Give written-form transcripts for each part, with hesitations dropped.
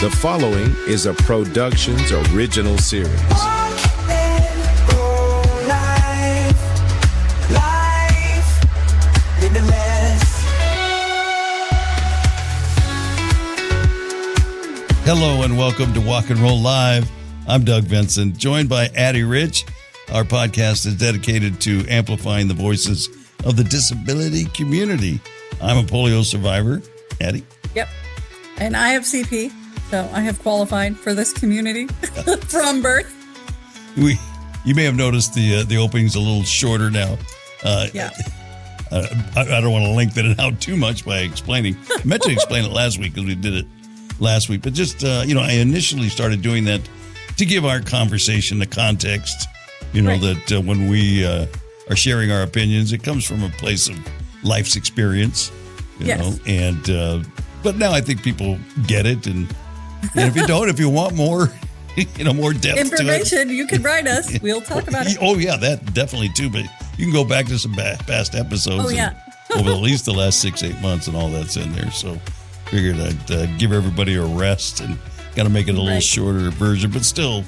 The following is a Productions original series. Hello and welcome to Walk and Roll Live. I'm Doug Vincent, joined by Addie Rich. Our podcast is dedicated to amplifying the voices of the disability community. I'm a polio survivor. Addie? Yep. And I have CP, so I have qualified for this community from birth. You may have noticed the opening's a little shorter now. Yeah. I don't want to lengthen it out too much by explaining. I meant to explain it last week because we did it last week. But just, I initially started doing that to give our conversation the context, right. That when we are sharing our opinions, it comes from a place of life's experience, yes. But now I think people get it. And if you don't, if you want more, more depth information, to it, you can write us. We'll talk about it. Oh, yeah, that definitely too. But you can go back to some past episodes. Oh, yeah. Over at least the last 6-8 months and all that's in there. So figured I'd give everybody a rest and got to make it a little shorter version, but still,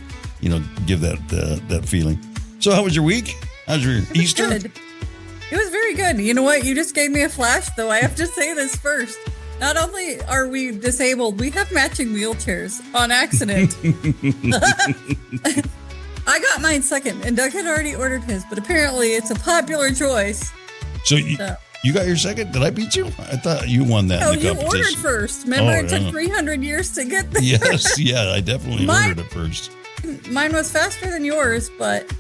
give that feeling. So how was your week? How's your Easter? Good. It was very good. You know what? You just gave me a flash, though. I have to say this first. Not only are we disabled, we have matching wheelchairs on accident. I got mine second, and Doug had already ordered his, but apparently it's a popular choice. So you got your second? Did I beat you? I thought you won that in the competition. No, you ordered first. Remember, it took 300 years to get there. Yes, yeah, I definitely ordered it first. Mine was faster than yours, but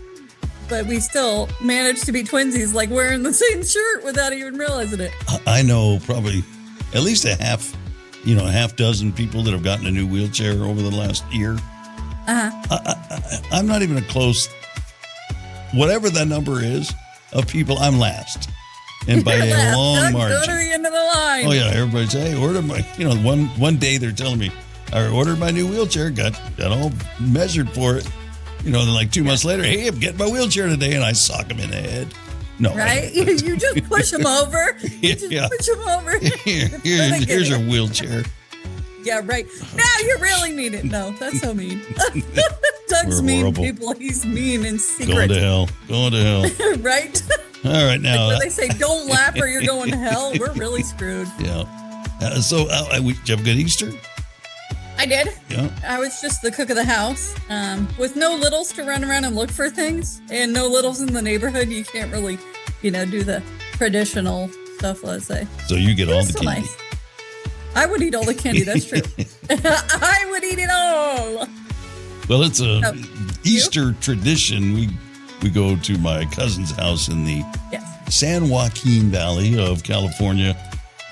we still managed to be twinsies, like wearing the same shirt without even realizing it. I know probably at least a half dozen people that have gotten a new wheelchair over the last year. I'm not even a close, whatever the number is of people, I'm last. And by a long margin. Go to the end of the line. Oh, yeah. Everybody say, hey, order my, one day they're telling me, I ordered my new wheelchair, got all measured for it. Then like 2 months later, hey, I'm getting my wheelchair today, and I sock them in the head. No. Right? You just push them over. Push them over. Here's your wheelchair. Yeah, right. Now you really need it. No, that's so mean. Doug's mean people. He's mean in secret. Going to hell. Right? All right, now. Like when they say don't laugh or you're going to hell, we're really screwed. Yeah. Did you have a good Easter? I did. Yeah. I was just the cook of the house with no littles to run around and look for things and no littles in the neighborhood. You can't really, do the traditional stuff, let's say. So you get all the candy. Nice. I would eat all the candy. That's true. I would eat it all. Well, it's a Easter tradition. We go to my cousin's house in the San Joaquin Valley of California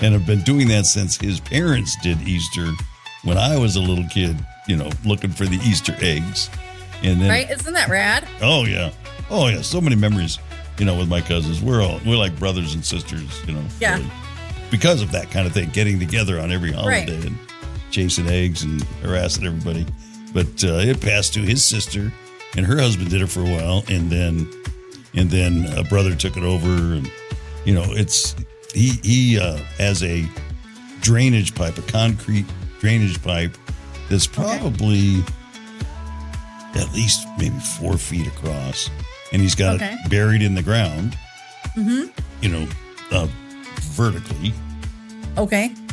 and have been doing that since his parents did Easter when I was a little kid, looking for the Easter eggs. And then, right? Isn't that rad? Oh, yeah. So many memories, with my cousins. We're like brothers and sisters, Yeah. Really, because of that kind of thing, getting together on every holiday and chasing eggs and harassing everybody. But it passed to his sister, and her husband did it for a while, and then a brother took it over, and he has a drainage pipe, a concrete drainage pipe that's probably at least maybe 4 feet across, and he's got it buried in the ground, vertically,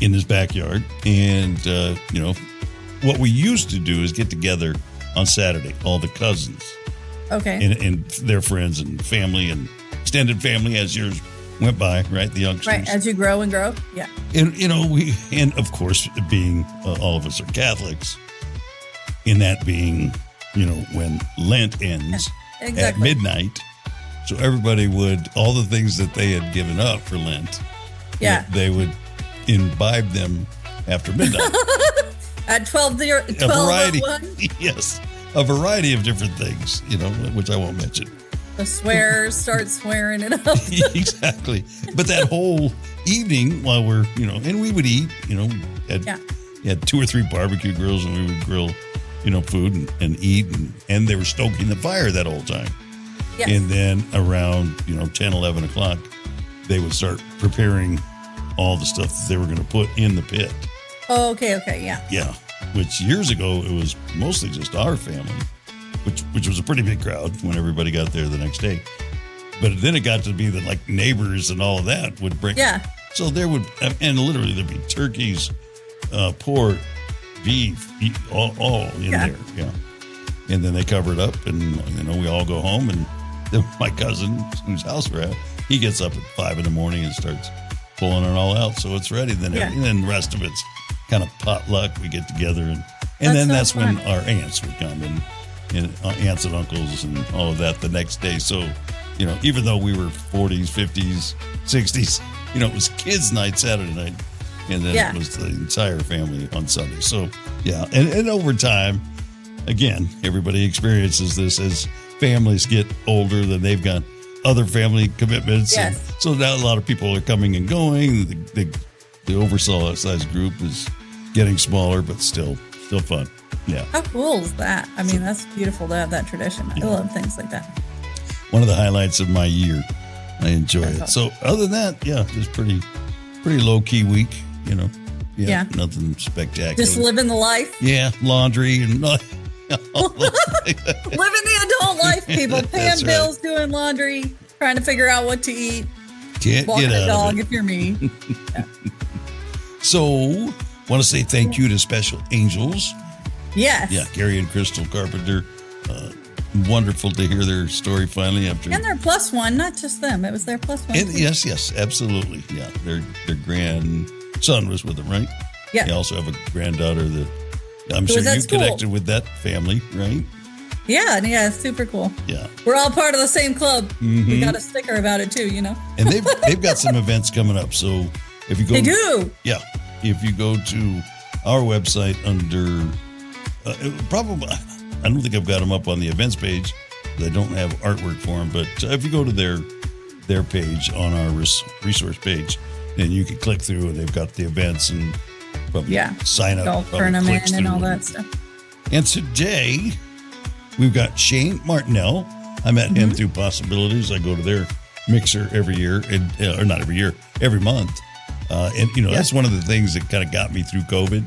in his backyard. And what we used to do is get together on Saturday, all the cousins, and their friends and family and extended family as yours went by, right? The youngsters. Right, as you grow and grow. Yeah. And of course, being all of us are Catholics, in that being, when Lent ends at midnight. So everybody all the things that they had given up for Lent, they would imbibe them after midnight. At 12, a variety. Yes. A variety of different things, which I won't mention. The swearers start swearing it up. Exactly. But that whole evening while we're, and we would eat, had 2 or 3 barbecue grills, and we would grill, food and eat, and they were stoking the fire that whole time. Yes. And then around, 10, 11 o'clock, they would start preparing all the stuff that they were going to put in the pit. Oh, okay, yeah. Yeah. which years ago it was mostly just our family, which was a pretty big crowd when everybody got there the next day. But then it got to be that like neighbors and all of that would bring. Yeah. So there would, and literally there'd be turkeys, pork, beef, all in there. Yeah. And then they cover it up, and we all go home, and then my cousin, whose house we're at, he gets up at 5 a.m. and starts pulling it all out, so it's ready. Then and then the rest of it's kind of potluck. We get together, and that's when our aunts would come, and aunts and uncles and all of that the next day. So, even though we were 40s, 50s, 60s, it was kids' night Saturday night, and then it was the entire family on Sunday. So, and over time, again, everybody experiences this as families get older, then they've got other family commitments. Yes. And so now a lot of people are coming and going. The oversized group is getting smaller, but still fun. Yeah. How cool is that? I mean, that's beautiful to have that tradition. I love things like that. One of the highlights of my year. I enjoy it. So other than that, just pretty low key week, Yeah. Nothing spectacular. Just living the life. Yeah. Laundry and living the adult life, people. Paying bills, doing laundry, trying to figure out what to eat. Can't walking get a out dog of it. if you're me. So, want to say thank you to Special Angels. Yes. Yeah, Gary and Crystal Carpenter. Wonderful to hear their story finally after. And their plus one, not just them. It was their plus one. And yes, absolutely. Yeah, their grandson was with them, right? Yeah. They also have a granddaughter that I'm Who sure was at you school. connected with that family, right? Yeah, it's super cool. Yeah. We're all part of the same club. Mm-hmm. We got a sticker about it too, And they've got some events coming up. So if you go, They do. Yeah, if you go to our website under probably, I don't think I've got them up on the events page. They don't have artwork for them, but if you go to their page on our resource page, then you can click through, and they've got the events and probably sign up, golf probably tournament clicks and all through that stuff. And today we've got Shane Martinell. I met him through Possibilities. I go to their mixer every year, or not every year, every month. And that's one of the things that kind of got me through COVID.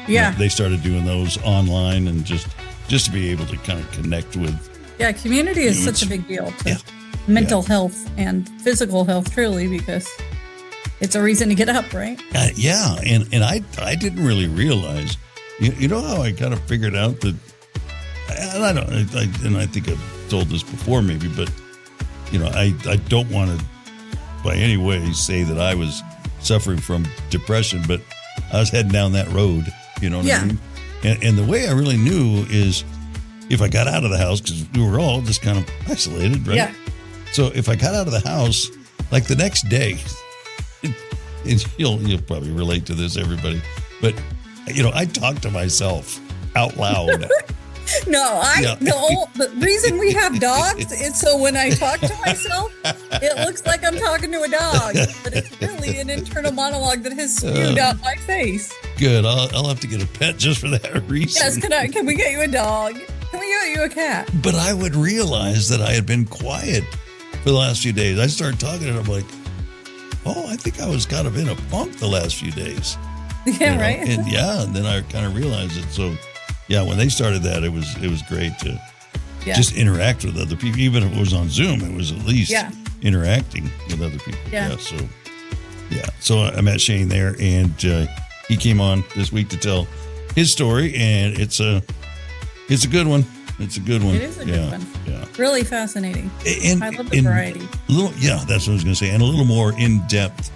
Yeah. They started doing those online, and just to be able to kind of connect with. Yeah, community is such a big deal to mental health and physical health, truly, because it's a reason to get up, right? And I didn't really realize, you know how I kind of figured out that, and I think I've told this before maybe, but I don't want to by any way say that I was suffering from depression, but I was heading down that road, you know what I mean? And the way I really knew is if I got out of the house, because we were all just kind of isolated, right? Yeah. So if I got out of the house, like the next day, and you'll probably relate to this, everybody, but I talk to myself out loud. No, the reason we have dogs is so when I talk to myself, it looks like I'm talking to a dog, but it's really an internal monologue that has spewed out my face. Good. I'll have to get a pet just for that reason. Yes, can we get you a dog? Can we get you a cat? But I would realize that I had been quiet for the last few days. I started talking and I'm like, I think I was kind of in a funk the last few days. Yeah, right. And then I kind of realized it. So when they started that, it was great to just interact with other people. Even if it was on Zoom, it was at least interacting with other people. Yeah. So I met Shane there, and he came on this week to tell his story, and it's a good one. It's a good one. It is a good one. Yeah. Really fascinating. And I love the variety. That's what I was going to say. And a little more in-depth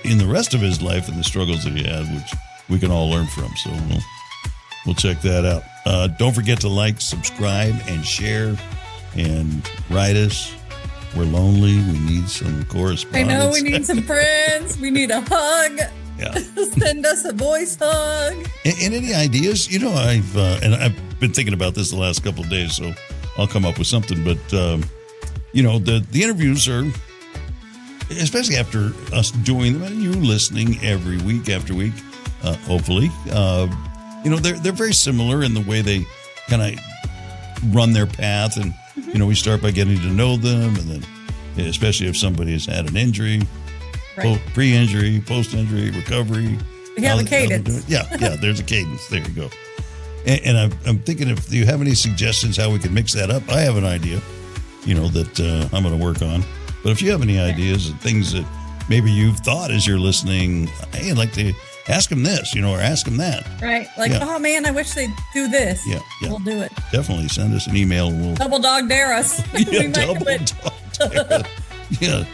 in the rest of his life and the struggles that he had, which we can all learn from. So we'll check that out. Don't forget to like, subscribe, and share, and write us. We're lonely. We need some correspondence. I know we need some friends. We need a hug. Yeah. Send us a voice hug. And any ideas? I've been thinking about this the last couple of days, so I'll come up with something. But the interviews are, especially after us doing them and you listening every week after week, hopefully, they're very similar in the way they kind of run their path, and we start by getting to know them, and then especially if somebody has had an injury. Right. Pre-injury, post-injury, recovery, We have a cadence. Yeah, there's a cadence. There you go. And I'm thinking if you have any suggestions how we can mix that up, I have an idea, that I'm going to work on. But if you have any ideas and things that maybe you've thought as you're listening, hey, I'd like to ask them this, or ask them that. Right. Like, oh man, I wish they'd do this. Yeah. We'll do it. Definitely send us an email and we'll double dog dare us. Yeah, double dog dare. Yeah.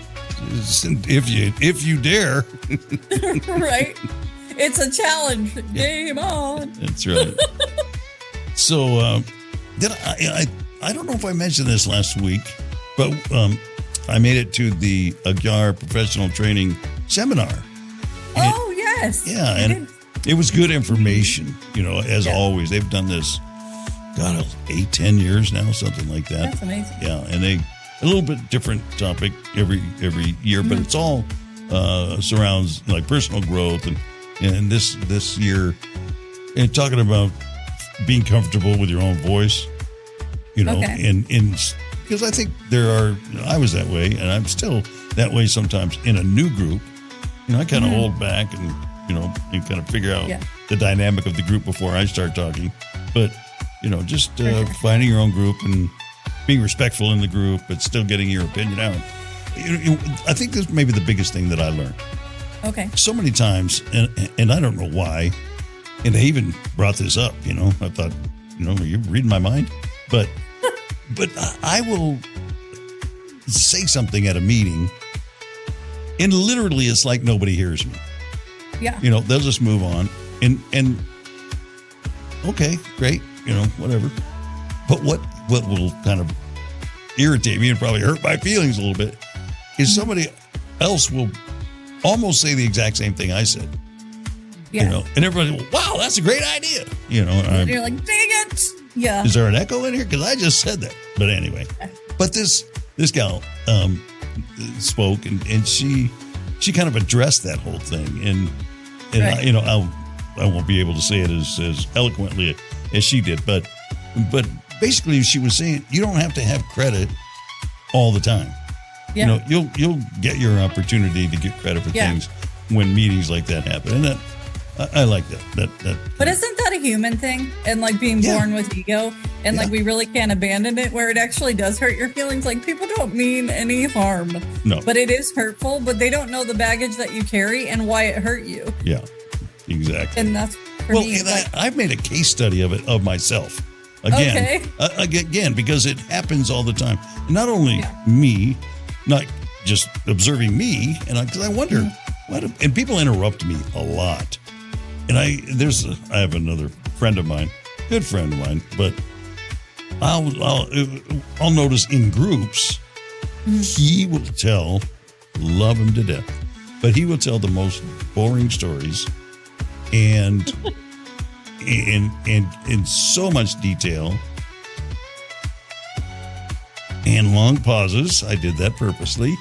If you dare. Right. It's a challenge. Game on. That's right. So did I don't know if I mentioned this last week, but I made it to the Aguiar professional training seminar. Oh, yes. Yeah, and it was good information, as always. They've done this, 8-10 years now, something like that. That's amazing. Yeah, and a little bit different topic every year, but it's all surrounds like personal growth and this year, and talking about being comfortable with your own voice, and because I think I was that way, and I'm still that way sometimes in a new group. I kind of hold back and kind of figure out the dynamic of the group before I start talking. But just finding your own group and being respectful in the group, but still getting your opinion out. I think this may be the biggest thing that I learned. Okay. So many times, and I don't know why, and they even brought this up, I thought, are you reading my mind? But I will say something at a meeting, and literally it's like nobody hears me. Yeah. They'll just move on, and okay, great, whatever. But what will kind of irritate me and probably hurt my feelings a little bit is somebody else will almost say the exact same thing I said. Yeah. And everybody will, wow, that's a great idea. And you're like, dang it. Yeah. Is there an echo in here? Because I just said that. But anyway, but this gal spoke and she kind of addressed that whole thing. And right. I won't be able to say it as eloquently as she did, but basically she was saying you don't have to have credit all the time. Yeah. You'll get your opportunity to get credit for things when meetings like that happen. And that I like that. But isn't that a human thing? And like being born with ego, and like we really can't abandon it, where it actually does hurt your feelings. Like people don't mean any harm. No. But it is hurtful, but they don't know the baggage that you carry and why it hurt you. Yeah. Exactly. And that's for me. And I've made a case study of myself. Again, because it happens all the time. And not only me, not just observing me, and because I wonder, and people interrupt me a lot. And I have another friend of mine, good friend of mine, but I'll notice in groups, he will love him to death, but he will tell the most boring stories and in so much detail and long pauses. I did that purposely.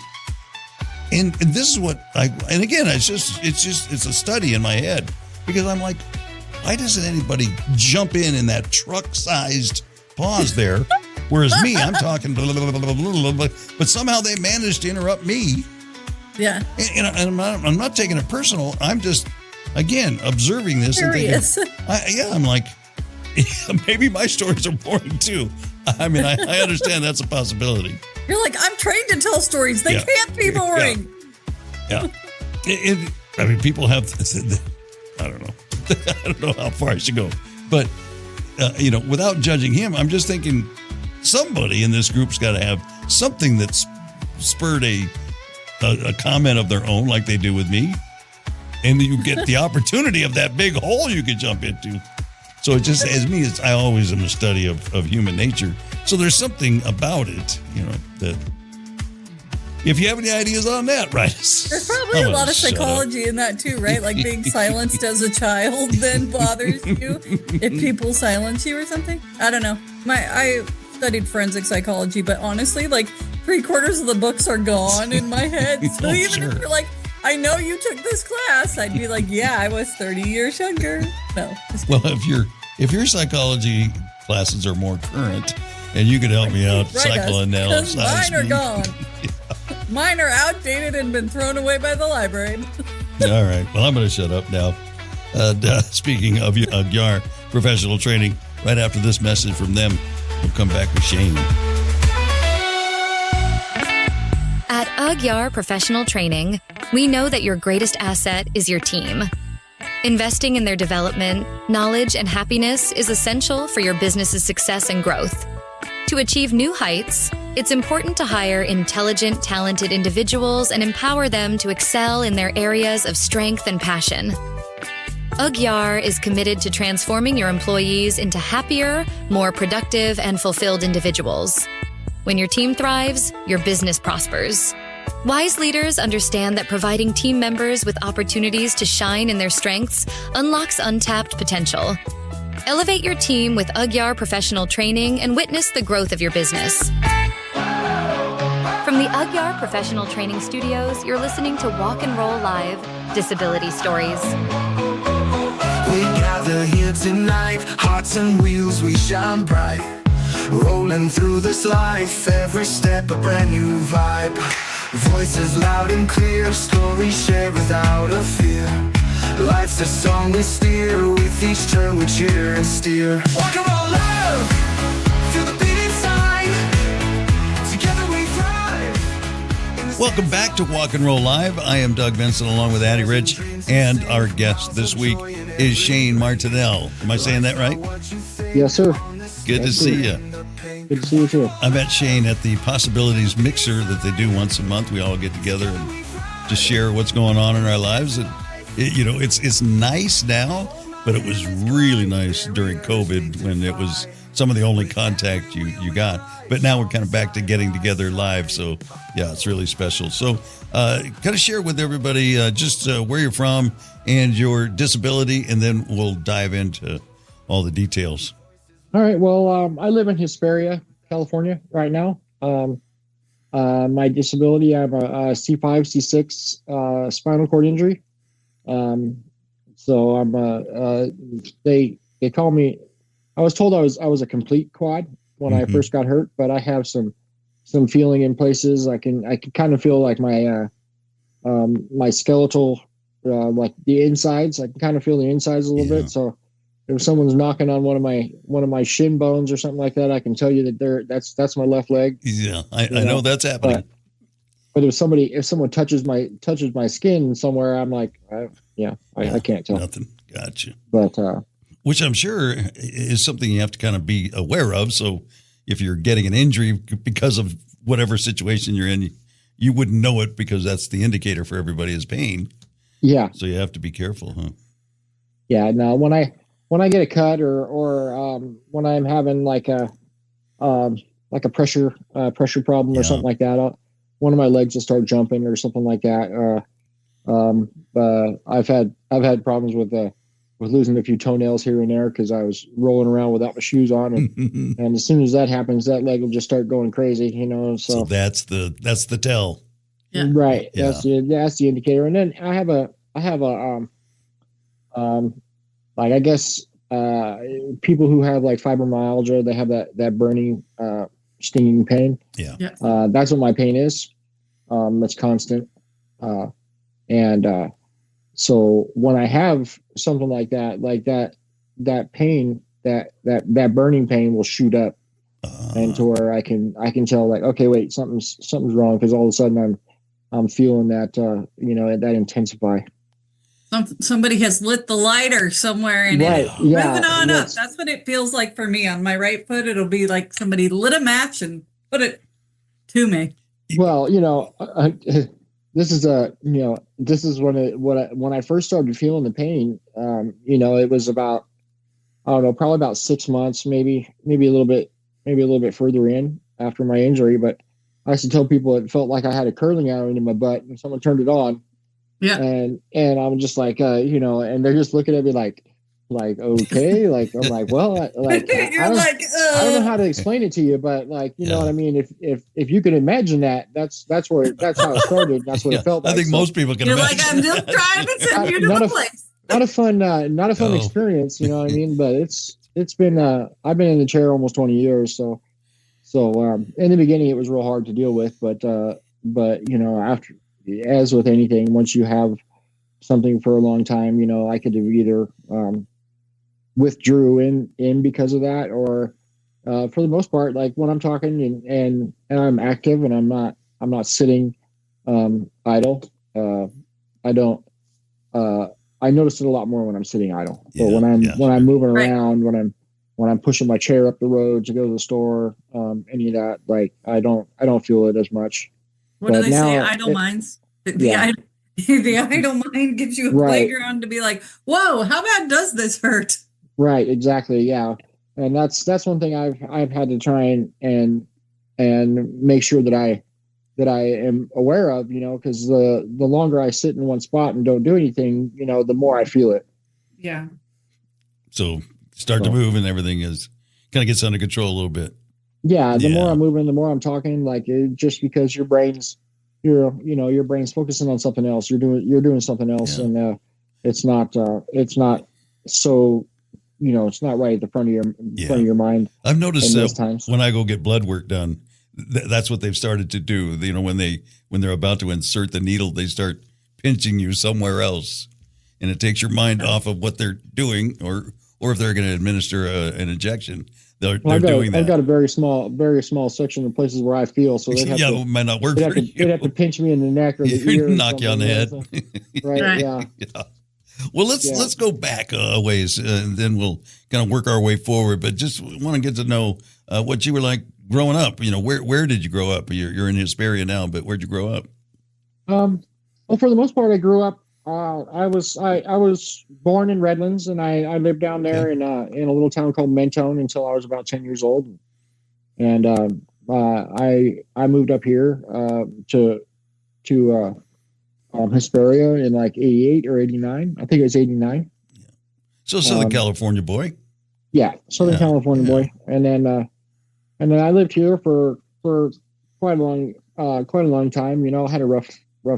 And this is what and again, it's a study in my head, because I'm like, why doesn't anybody jump in that truck-sized pause there? Whereas me, I'm talking, but somehow they managed to interrupt me. Yeah. And I'm not taking it personal. I'm just, again, observing this. Curious. And thinking, I'm like, maybe my stories are boring too. I mean, I understand that's a possibility. You're like, I'm trained to tell stories. They can't be boring. Yeah. I mean, people have, I don't know. I don't know how far I should go. But, without judging him, I'm just thinking somebody in this group's got to have something that's spurred a comment of their own, like they do with me. And you get the opportunity of that big hole you could jump into. So it just, as me, I always am a study of human nature. So there's something about it, that if you have any ideas on that, right? There's probably a lot of psychology in that too, right? Like being silenced as a child then bothers you if people silence you or something. I don't know. I studied forensic psychology, but honestly, like 3/4 of the books are gone in my head. So if you're like, I know you took this class, I'd be like, yeah, I was 30 years younger. No. Well, if your psychology classes are more current and you could help me out, psychoanalysis. Mine are gone. Mine are outdated and been thrown away by the library. All right. Well, I'm going to shut up now. Speaking of UGYAR professional training, right after this message from them, we'll come back with Shane. At UGYAR Professional Training, we know that your greatest asset is your team. Investing in their development, knowledge, and happiness is essential for your business's success and growth. To achieve new heights, it's important to hire intelligent, talented individuals and empower them to excel in their areas of strength and passion. UGYAR is committed to transforming your employees into happier, more productive, and fulfilled individuals. When your team thrives, your business prospers. Wise leaders understand that providing team members with opportunities to shine in their strengths unlocks untapped potential. Elevate your team with UGYAR Professional Training and witness the growth of your business. From the UGYAR Professional Training Studios, you're listening to Walk and Roll Live, Disability Stories. We gather here tonight, hearts and wheels, we shine bright. Rolling through this life, every step a brand new vibe. Voices loud and clear, stories shared without a fear. Life's a song we steer, with each turn we cheer and steer. Walk and roll love, feel the beat inside. Together we thrive. Welcome back to Walk and Roll Live. I am Doug Benson along with Addie Rich, and our guest this week is Shane Martinell. Am I saying that right? Yes, sir. Good to see you. Good to see you too. I met Shane at the Possibilities Mixer that they do once a month. We all get together and just share what's going on in our lives. And it's nice now, but it was really nice during COVID when it was some of the only contact you got. But now we're kind of back to getting together live. So yeah, it's really special. So kind of share with everybody just where you're from and your disability, and then we'll dive into all the details. All right. Well, I live in Hesperia, California right now. My disability, I have a C5, C6 spinal cord injury. So I'm they call me, I was told I was a complete quad when I first got hurt, but I have some feeling in places. I can kind of feel like my my skeletal, like the insides. I can kind of feel the insides a little bit. So if someone's knocking on one of my shin bones or something like that, I can tell you that that's my left leg. Yeah, I know that's happening. But if someone touches my skin somewhere, I'm like, I can't tell. Nothing. Gotcha. But which I'm sure is something you have to kind of be aware of. So if you're getting an injury because of whatever situation you're in, you wouldn't know it because that's the indicator for everybody is pain. Yeah. So you have to be careful, huh? Yeah. No, when I get a cut or when I'm having like a pressure problem or something like that, one of my legs will start jumping or something like that. I've had problems with losing a few toenails here and there because I was rolling around without my shoes on, and as soon as that happens, that leg will just start going crazy, So that's the tell. Yeah. Right. Yeah. That's the indicator. And then I have a like, I guess people who have like fibromyalgia, they have that burning stinging pain. Yeah. That's what my pain is. It's constant. So when I have something like that pain, that burning pain will shoot up, and to where I can tell, like, okay, wait, something's wrong, because all of a sudden I'm feeling that that intensify. Somebody has lit the lighter somewhere and Right. it's Yeah. moving on up. That's what it feels like for me. On my right foot, it'll be like somebody lit a match and put it to me. Well, this is when I first started feeling the pain. It was about, I don't know, probably about 6 months, maybe a little bit further in after my injury. But I used to tell people it felt like I had a curling iron in my butt, and someone turned it on. Yeah. And I'm just like, and they're just looking at me like, okay, like, I'm like, well, I don't know how to explain it to you, but like, you know what I mean? If you can imagine that, that's how it started. That's what it felt like. I think most people can imagine. You're like, I'm just trying to send you to the place. Not a fun experience, you know what I mean? But it's been, I've been in the chair almost 20 years. So in the beginning it was real hard to deal with, but after, as with anything, once you have something for a long time, I could have either withdrew in because of that, or for the most part, like when I'm talking and I'm active and I'm not sitting idle. I don't. I notice it a lot more when I'm sitting idle. But when I'm moving around, when I'm pushing my chair up the road to go to the store, any of that, like I don't feel it as much. What do they say? Idle minds. The idle mind gives you a playground to be like, whoa, how bad does this hurt? Right. Exactly. Yeah. And that's one thing I've had to try and make sure that I am aware of, because the longer I sit in one spot and don't do anything, the more I feel it. Yeah. So start to move and everything kind of gets under control a little bit. Yeah. The more I'm moving, the more I'm talking, like just because your brain's focusing on something else. You're doing something else. Yeah. And it's not so, it's not right at the front of your mind. I've noticed that when I go get blood work done, that's what they've started to do. When they're about to insert the needle, they start pinching you somewhere else, and it takes your mind off of what they're doing, or if they're going to administer an injection, they're doing that. I've got a very small section of places where I feel, so they it might not work for you. They'd have to pinch me in the neck or the ear, knock you on the head. Right? Yeah. Well, let's go back a ways, and then we'll kind of work our way forward. But just want to get to know what you were like growing up. Where did you grow up? You're in Hesperia now, but where'd you grow up? Well, for the most part, I grew up. I was born in Redlands, and I lived down there in a little town called Mentone until I was about 10 years old, and I moved up here to Hesperia in like 88 or 89. I think it was 89. Yeah. So Southern California boy. Yeah, Southern California boy, and then I lived here for quite a long time. I had a rough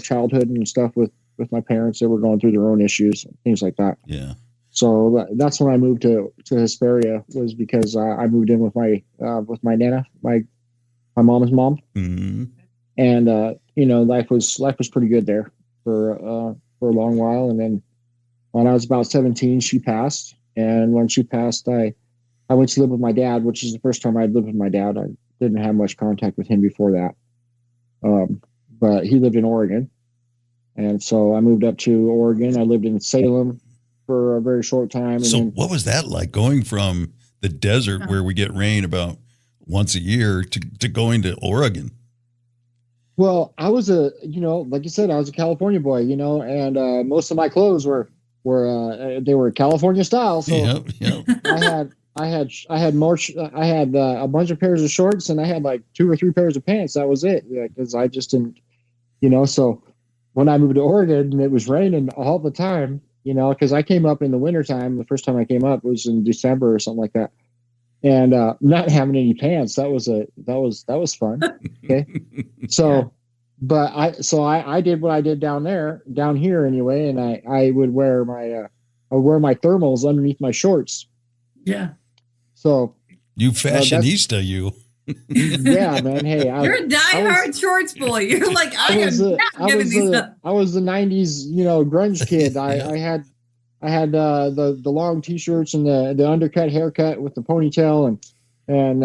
childhood and stuff with my parents. They were going through their own issues and things like that. Yeah. So that's when I moved to Hesperia, was because I moved in with my nana, my mom's mom, and life was pretty good there for a long while. And then when I was about 17, she passed, and when she passed, I went to live with my dad, which is the first time I'd lived with my dad. I didn't have much contact with him before that, but he lived in Oregon. And so I moved up to Oregon. I lived in Salem for a very short time. And so what was that like, going from the desert where we get rain about once a year to going to Oregon? Well, I was like you said, I was a California boy, and most of my clothes were California style. So yep. I had a bunch of pairs of shorts, and I had like 2 or 3 pairs of pants. That was it. Because I just didn't, so when I moved to Oregon and it was raining all the time, because I came up in the wintertime. The first time I came up was in December or something like that. And not having any pants, that was fun. Okay. So, but I did what I did down here anyway. And I would wear my thermals underneath my shorts. Yeah. So you fashionista, you. Yeah, man. Hey, you're a diehard shorts boy. You're like, I was the 90s, grunge kid. I had the long t-shirts and the undercut haircut with the ponytail and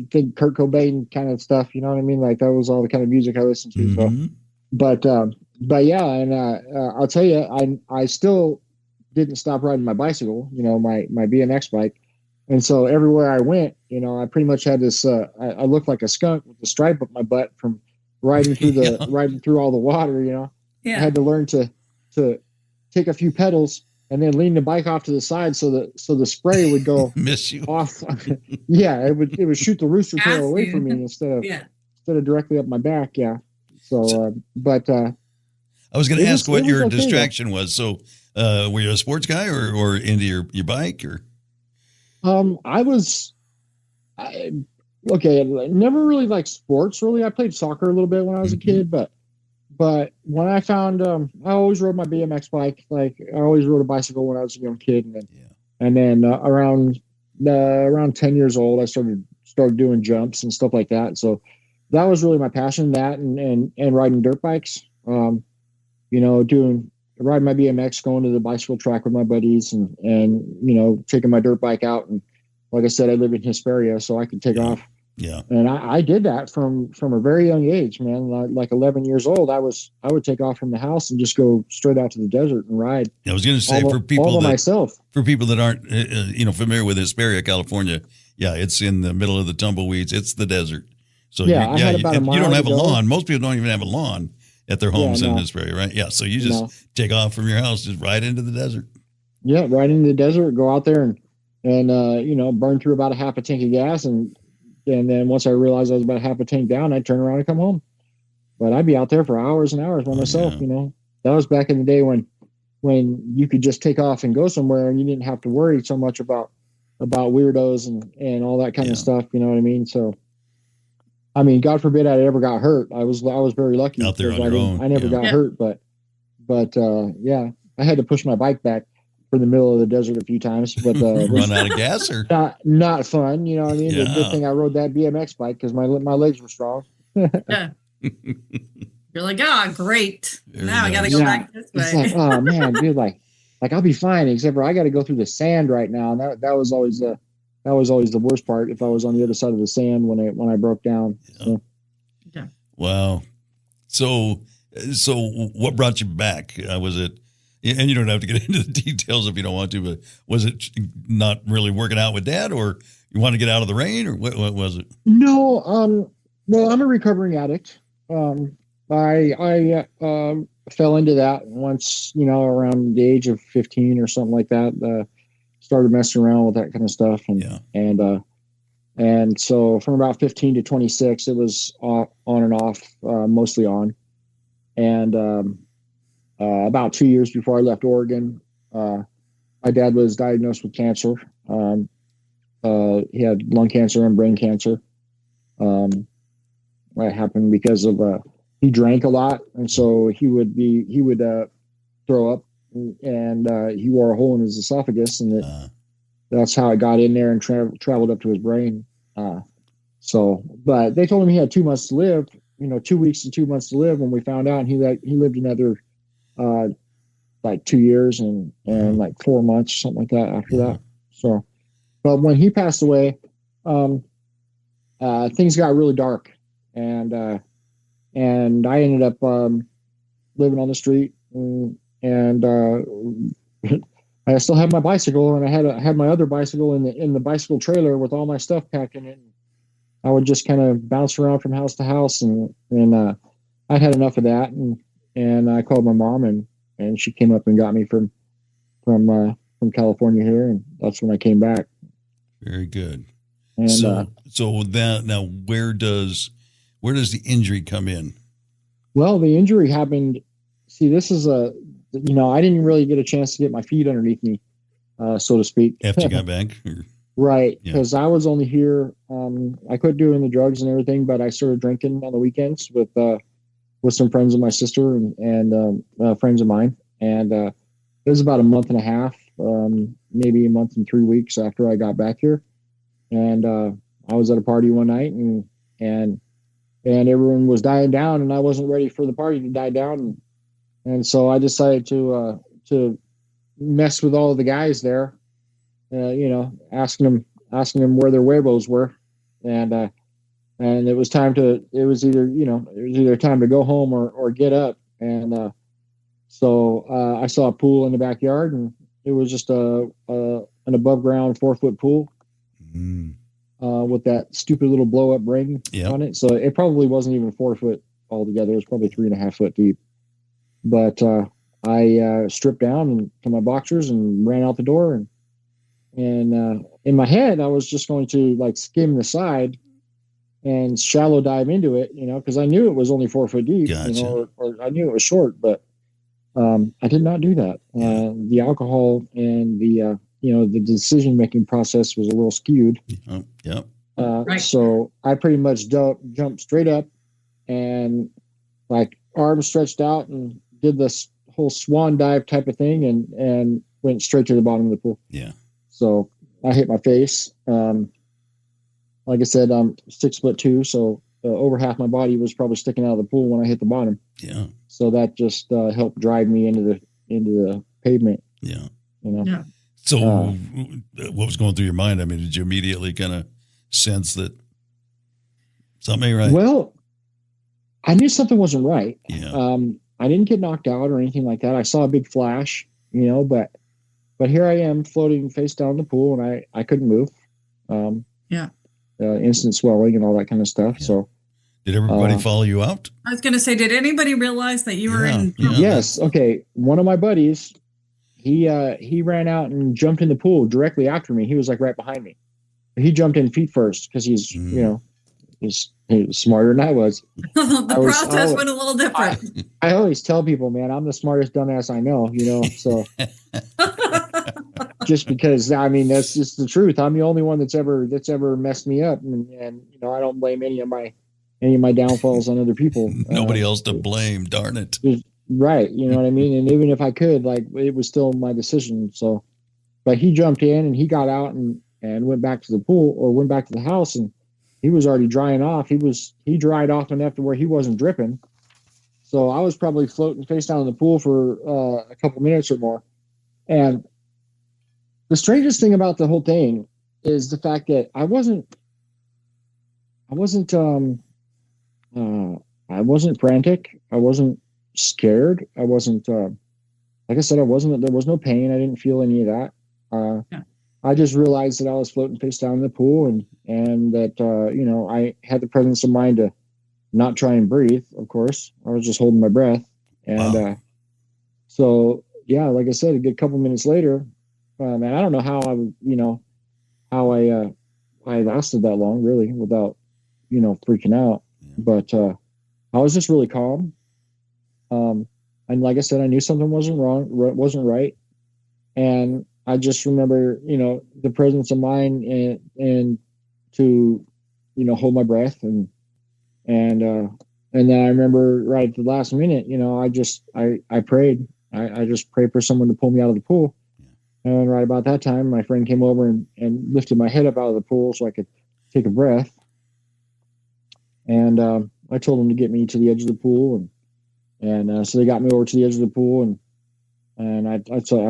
good Kurt Cobain kind of stuff. You know what I mean? Like that was all the kind of music I listened to. So, but yeah, and I'll tell you, I still didn't stop riding my bicycle. My BMX bike. And so everywhere I went, I pretty much had this. I looked like a skunk with a stripe up my butt from riding through riding through all the water. Yeah. I had to learn to take a few pedals and then lean the bike off to the side so the spray would go miss you off. Yeah, it would shoot the rooster tail away from me instead of directly up my back. Yeah. So, but I was going to ask what your distraction was. So, were you a sports guy or into your bike or? I never really liked sports. Really, I played soccer a little bit when I was a kid, but when I found, I always rode my BMX bike. Like I always rode a bicycle when I was a young kid, and then around 10 years old, I started doing jumps and stuff like that. So that was really my passion. That and riding dirt bikes. Doing riding my BMX, going to the bicycle track with my buddies, and taking my dirt bike out. And like I said, I live in Hesperia, so I could take off. Yeah. And I did that from a very young age, man. Like 11 years old, I would take off from the house and just go straight out to the desert and ride. I was going to say, all for people by that myself. For people that aren't familiar with Hesperia, California, yeah, it's in the middle of the tumbleweeds. It's the desert. So I had you about a mile don't have to a go. lawn. Most people don't even have a lawn at their homes in no. Hesperia, right? Yeah. So you just take off from your house, just right into the desert. Yeah, right into the desert. Go out there and burn through about a half a tank of gas, and then once I realized I was about half a tank down, I'd turn around and come home. But I'd be out there for hours and hours by myself. Yeah. That was back in the day when you could just take off and go somewhere, and you didn't have to worry so much about weirdos and all that kind of stuff. You know what I mean? So, I mean, God forbid I ever got hurt. I was very lucky Out there on your own. I never got hurt, but I had to push my bike back for the middle of the desert a few times, but run out of gas or not fun. You know what I mean? Yeah. The good thing I rode that BMX bike because my legs were strong. Yeah. You're like, great. Very Now I got to nice. go back this way. It's like, oh man, dude, like I'll be fine, except for I got to go through the sand right now, and that was always the worst part. If I was on the other side of the sand when I broke down. Yeah. So. Yeah. Wow. So what brought you back? Was it? And you don't have to get into the details if you don't want to, but was it not really working out with Dad, or you want to get out of the rain, or what was it? No, well, I'm a recovering addict. I fell into that once, around the age of 15 or something like that. Started messing around with that kind of stuff, and so from about 15 to 26, it was on and off, mostly on, and about 2 years before I left Oregon, my dad was diagnosed with cancer. He had lung cancer and brain cancer. That happened because of he drank a lot, and so he would throw up, and he wore a hole in his esophagus, and that's how it got in there and traveled up to his brain. But they told him he had 2 months to live. 2 weeks and 2 months to live when we found out, and he lived another like 2 years and like 4 months, something like that after that. So, but when he passed away, things got really dark, and I ended up living on the street, and I still had my bicycle, and I had my other bicycle in the bicycle trailer with all my stuff packed in it. I would just kind of bounce around from house to house, and I'd had enough of that, and I called my mom, and she came up and got me from California here, and that's when I came back. Very good. And so that now, where does the injury come in? Well, the injury happened. See, this is I didn't really get a chance to get my feet underneath me, so to speak. After you got back, right? Because I was only here. I quit doing the drugs and everything, but I started drinking on the weekends with some friends of my sister and friends of mine. And it was about a month and a half, maybe a month and 3 weeks after I got back here. And I was at a party one night, and everyone was dying down, and I wasn't ready for the party to die down. And so I decided to mess with all of the guys there, asking them where their huevos were, and it was either time to go home or get up. And so I saw a pool in the backyard, and it was just an above ground 4-foot pool with that stupid little blow up ring on it. So it probably wasn't even 4 foot altogether. It was probably 3.5 foot deep. But I stripped down to my boxers and ran out the door, and in my head I was just going to like skim the side and shallow dive into it, because I knew it was only 4 foot deep, Gotcha. or I knew it was short, but I did not do that. The alcohol and the decision making process was a little skewed. Right. So I pretty much jumped straight up and like arms stretched out and did this whole swan dive type of thing and went straight to the bottom of the pool. Yeah. So I hit my face. Like I said, I'm 6'2", so over half my body was probably sticking out of the pool when I hit the bottom. Yeah. So that just helped drive me into the pavement. Yeah. You know. Yeah. So what was going through your mind? I mean, did you immediately kind of sense that something ain't right? Well, I knew something wasn't right. Yeah. I didn't get knocked out or anything like that. I saw a big flash, you know, but here I am floating face down in the pool, and I couldn't move. Instant swelling and all that kind of stuff. Yeah. So did everybody follow you out? I was going to say, did anybody realize that you were in trouble? Yes. Okay. One of my buddies, he ran out and jumped in the pool directly after me. He was like right behind me. He jumped in feet first because he's, you know, he's smarter than I was. The process went a little different. I always tell people, man, I'm the smartest dumbass I know, you know, so just because, I mean, that's just the truth. I'm the only one that's ever messed me up. And you know, I don't blame any of my downfalls on other people. Nobody else to blame. Darn it. Right. You know what I mean? And even if I could, like, it was still my decision. So, but he jumped in and he got out and went back to the pool, or went back to the house, and he was already drying off. He dried off enough to where he wasn't dripping. So I was probably floating face down in the pool for a couple minutes or more. And the strangest thing about the whole thing is the fact that I wasn't frantic. I wasn't scared. I wasn't, like I said, there was no pain. I didn't feel any of that. I just realized that I was floating face down in the pool, and that, you know, I had the presence of mind to not try and breathe. Of course, I was just holding my breath. And, wow. So yeah, like I said, a good couple minutes later, and I don't know how I lasted that long really without, you know, freaking out. But, I was just really calm. And like I said, I knew something wasn't right. And I just remember, you know, the presence of mind and to, you know, hold my breath and then I remember right at the last minute, you know, I prayed. I just prayed for someone to pull me out of the pool. And right about that time, my friend came over and lifted my head up out of the pool so I could take a breath. And I told him to get me to the edge of the pool, and so they got me over to the edge of the pool, and I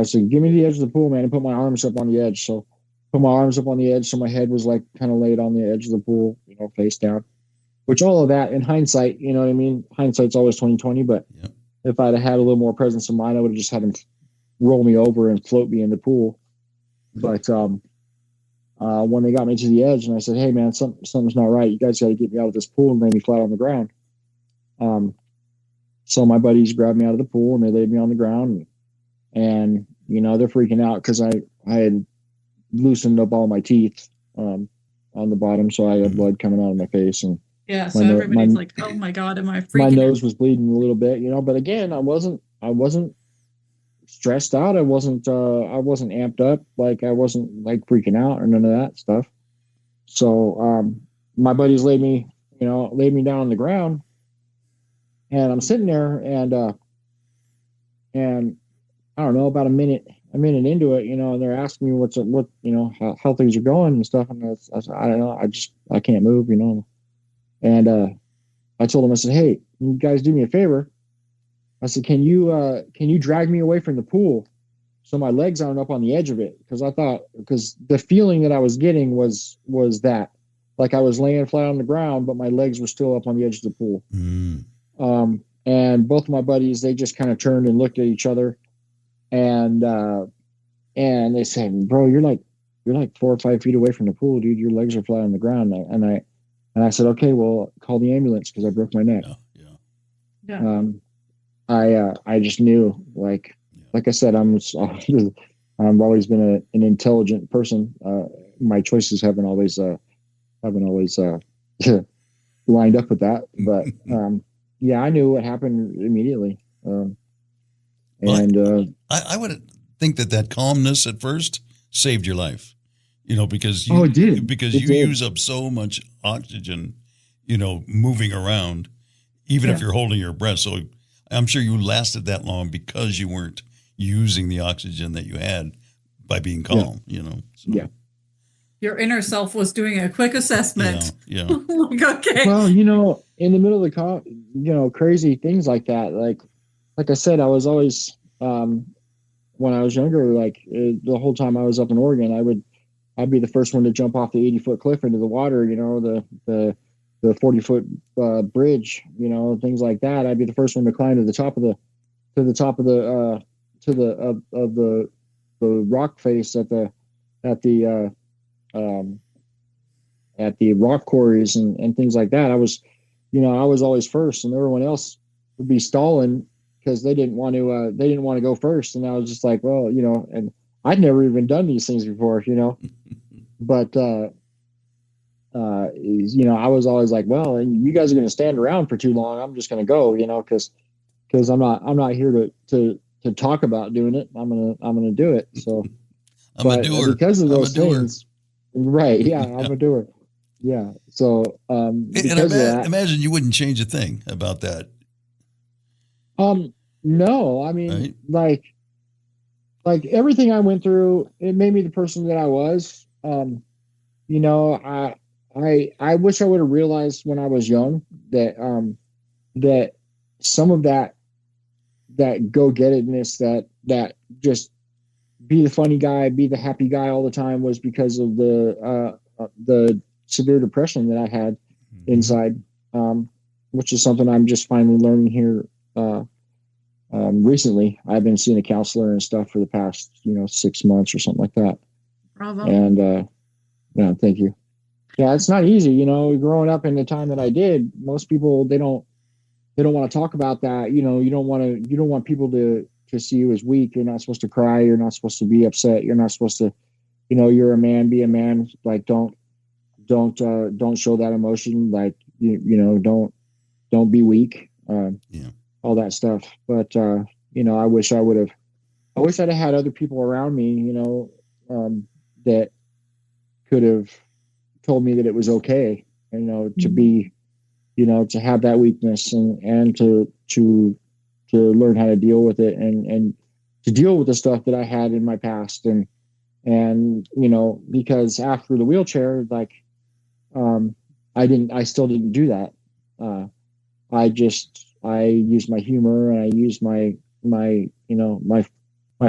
said, give me the edge of the pool, man, and put my arms up on the edge. So put my arms up on the edge, so my head was like kind of laid on the edge of the pool, you know, face down. Which all of that, in hindsight, you know what I mean? Hindsight's always 20/20, but if I'd have had a little more presence of mind, I would have just had him roll me over and float me in the pool. But when they got me to the edge, and I said, hey man, something's not right. You guys got to get me out of this pool and lay me flat on the ground. So my buddies grabbed me out of the pool and they laid me on the ground, and you know, they're freaking out because I had loosened up all my teeth on the bottom, so I had blood coming out of my face, and so everybody's like, oh my God, am I freaking my nose was bleeding a little bit, you know. But again, I wasn't stressed out. I wasn't amped up. Like, I wasn't like freaking out or none of that stuff. So my buddies laid me down on the ground, and I'm sitting there, and I don't know, about a minute into it, you know, and they're asking me what you know, how things are going and stuff, and I said, I don't know, I can't move, you know. And I told them, I said, hey, you guys do me a favor. I said, can you drag me away from the pool so my legs aren't up on the edge of it? Because the feeling that I was getting was that, like, I was laying flat on the ground, but my legs were still up on the edge of the pool. And both of my buddies, they just kind of turned and looked at each other, and they said, bro, you're like 4 or 5 feet away from the pool, dude. Your legs are flat on the ground. And I said, okay, well, call the ambulance because I broke my neck. I just knew, like I said, I've always been an intelligent person. My choices haven't always lined up with that, but yeah, I knew what happened immediately. I would think that calmness at first saved your life, you know, because it did. Because you use up so much oxygen, you know, moving around, even if you're holding your breath. So I'm sure you lasted that long because you weren't using the oxygen that you had by being calm, you know. So. Yeah. Your inner self was doing a quick assessment. Yeah. Like, okay. Well, you know, in the middle of the crazy things like that, like I said, I was always, when I was younger, like the whole time I was up in Oregon, I'd be the first one to jump off the 80-foot cliff into the water, the 40-foot bridge, things like that. I'd be the first one to climb to the top of the rock face at the rock quarries and things like that. I was always first, and everyone else would be stalling because they didn't want to go first. And I was just like, well, and I'd never even done these things before, but I was always like, well, and you guys are going to stand around for too long. I'm just going to go, because I'm not here to talk about doing it. I'm gonna do it. So I'm a doer because of those things, right? Yeah, I'm a doer. Yeah. So because of that, imagine you wouldn't change a thing about that. No, I mean, right? like everything I went through, it made me the person that I was. I wish I would have realized when I was young that some of that go-gettedness, that just be the funny guy, be the happy guy all the time, was because of the severe depression that I had inside, which is something I'm just finally learning here. Recently, I've been seeing a counselor and stuff for the past 6 months or something like that. Bravo. And yeah, thank you. Yeah, it's not easy, growing up in the time that I did. Most people, they don't want to talk about that. You don't want people to see you as weak. You're not supposed to cry. You're not supposed to be upset. You're not supposed to, you're a man, be a man. Like, don't show that emotion. Like, don't be weak. All that stuff. But, I wish I'd have had other people around me, that could have told me that it was okay, to be, to have that weakness and to learn how to deal with it and to deal with the stuff that I had in my past. And because after the wheelchair, like, I still didn't do that. I used my humor, and I used my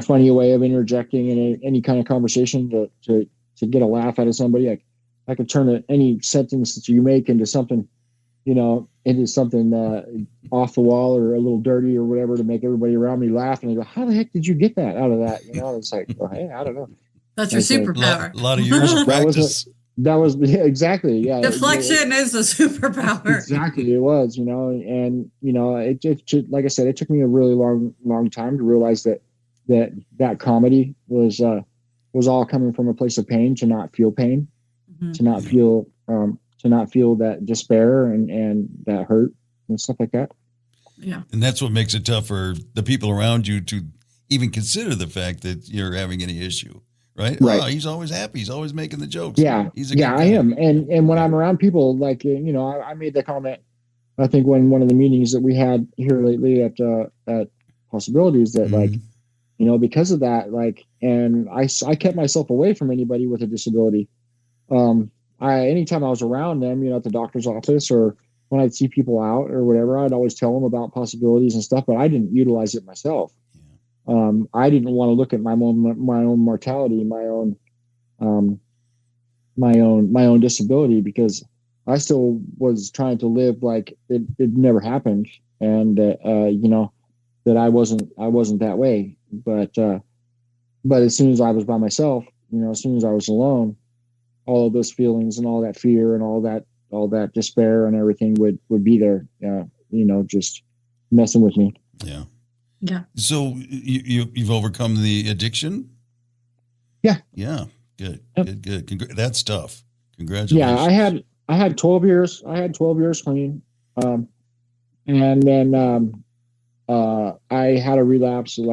funny way of interjecting in any kind of conversation to get a laugh out of somebody. I could turn any sentence that you make into something, into something off the wall or a little dirty or whatever, to make everybody around me laugh. And they go, "How the heck did you get that out of that?" It's like, well, hey, I don't know. That's your superpower. A lot of years of practice. That was exactly, yeah. Deflection is a superpower. Exactly, it was, and it like I said, it took me a really long time to realize that comedy was all coming from a place of pain, to not feel pain, to not feel that despair and that hurt and stuff like that. Yeah, and that's what makes it tough for the people around you to even consider the fact that you're having any issue. Right. Oh, he's always happy. He's always making the jokes. Yeah. I am. And when I'm around people, like, I made the comment, I think, when one of the meetings that we had here lately at Possibilities, that like, because of that, like, and I kept myself away from anybody with a disability. Anytime I was around them, at the doctor's office, or when I'd see people out or whatever, I'd always tell them about Possibilities and stuff, but I didn't utilize it myself. I didn't want to look at my own mortality, my own disability, because I still was trying to live like it never happened, and that I wasn't that way. But as soon as I was by myself, as soon as I was alone, all of those feelings and all that fear and all that despair and everything would be there, just messing with me. Yeah. Yeah. So you've overcome the addiction? Yeah. Yeah. Good. Yep. Good. That's tough. Congratulations. Yeah, I had 12 years. I had 12 years clean, and then I had a relapse that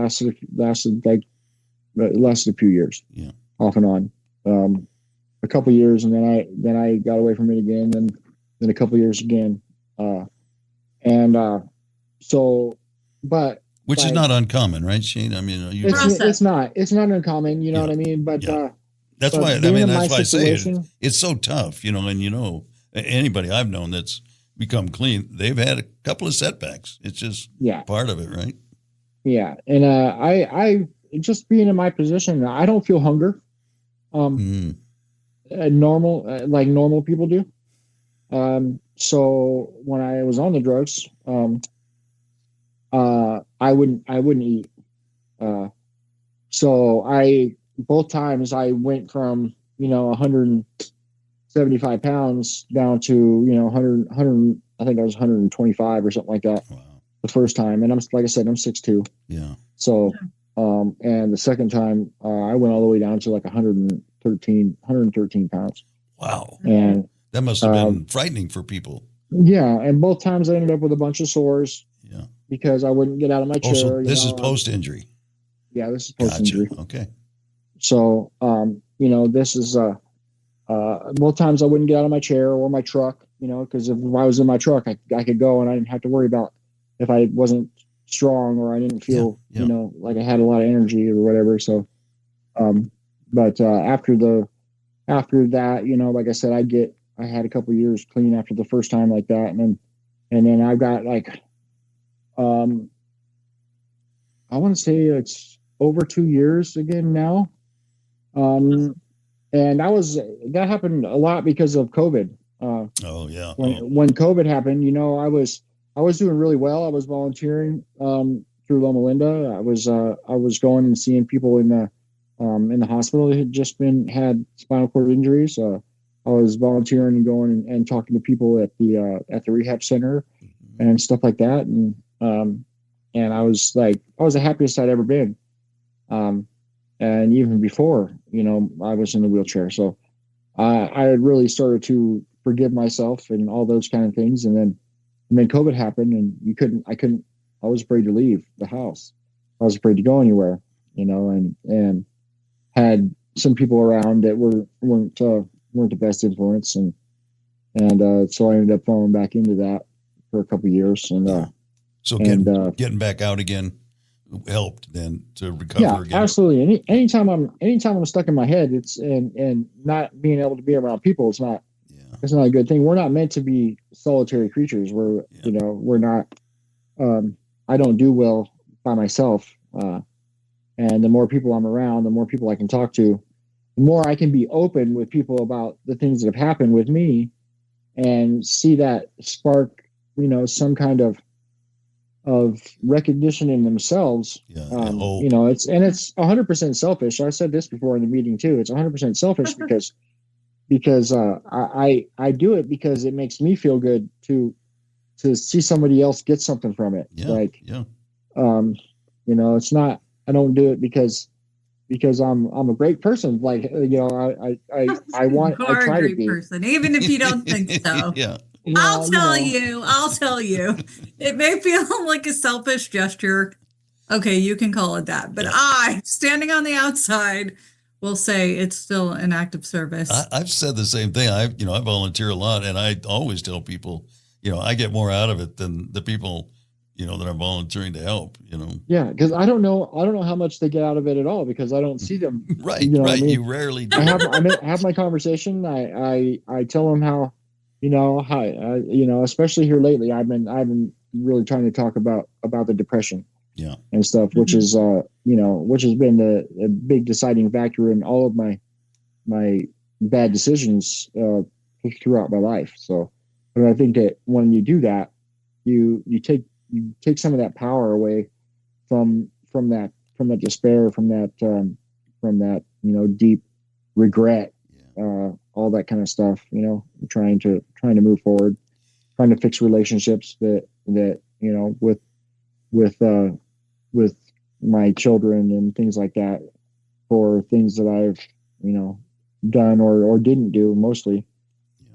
lasted a few years. Yeah. Off and on, a couple of years, and then I got away from it again, then a couple of years again, Which is not uncommon, right, Shane? I mean, it's not uncommon, what I mean? But that's why I say it's so tough, and anybody I've known that's become clean, they've had a couple of setbacks. It's just part of it, right? Yeah, and just being in my position, I don't feel hunger. Normal, like normal people do. So when I was on the drugs, I wouldn't eat. So both times I went from, 175 pounds down to, 100, I think I was 125 or something like that. Wow. The first time. And like I said, I'm 6'2". Yeah. So, and the second time, I went all the way down to like 113 pounds. Wow. And that must have been frightening for people. Yeah. And both times I ended up with a bunch of sores. Yeah. Because I wouldn't get out of my chair. So this is post-injury. Yeah, this is post-injury. Gotcha. Okay. So, this is, both times I wouldn't get out of my chair or my truck, because if I was in my truck, I could go and I didn't have to worry about if I wasn't strong or I didn't feel, like I had a lot of energy or whatever. So, but after that, like I said, I had a couple of years clean after the first time like that. And then I've got like, I want to say it's over 2 years again now. And that happened a lot because of COVID. When COVID happened, I was doing really well. I was volunteering through Loma Linda. I was going and seeing people in the hospital that had just had spinal cord injuries. I was volunteering and going and talking to people at the rehab center and stuff like that. And I was the happiest I'd ever been. And even before, I was in the wheelchair. So I had really started to forgive myself and all those kind of things. And then COVID happened and I was afraid to leave the house. I was afraid to go anywhere, and had some people around that weren't the best influence. And so I ended up falling back into that for a couple of years. And, so getting back out again helped then to recover again. Absolutely. Anytime I'm stuck in my head, it's and not being able to be around people, it's not a good thing. We're not meant to be solitary creatures. We're not, I don't do well by myself. And the more people I'm around, the more people I can talk to, the more I can be open with people about the things that have happened with me and see that spark, some kind of recognition in themselves. It's 100% selfish. I said this before in the meeting too. It's 100% selfish because I do it because it makes me feel good to see somebody else get something from it. It's not, I don't do it because I'm a great person. I try to be a person, even if you don't think so. I'll tell you, it may feel like a selfish gesture. Okay, you can call it that. But I, standing on the outside, will say it's still an act of service. I've said the same thing. I volunteer a lot, and I always tell people, I get more out of it than the people, that I'm volunteering to help, Yeah, because I don't know how much they get out of it at all because I don't see them. Right. You rarely do. I have my conversation. I tell them how, especially here lately, I've been really trying to talk about the depression, and stuff, which is, which has been a big deciding factor in all of my bad decisions throughout my life. So, but I think that when you do that, you take some of that power away from that despair, from that deep regret. All that kind of stuff, trying to move forward, trying to fix relationships that with my children and things like that, for things that I've done or didn't do mostly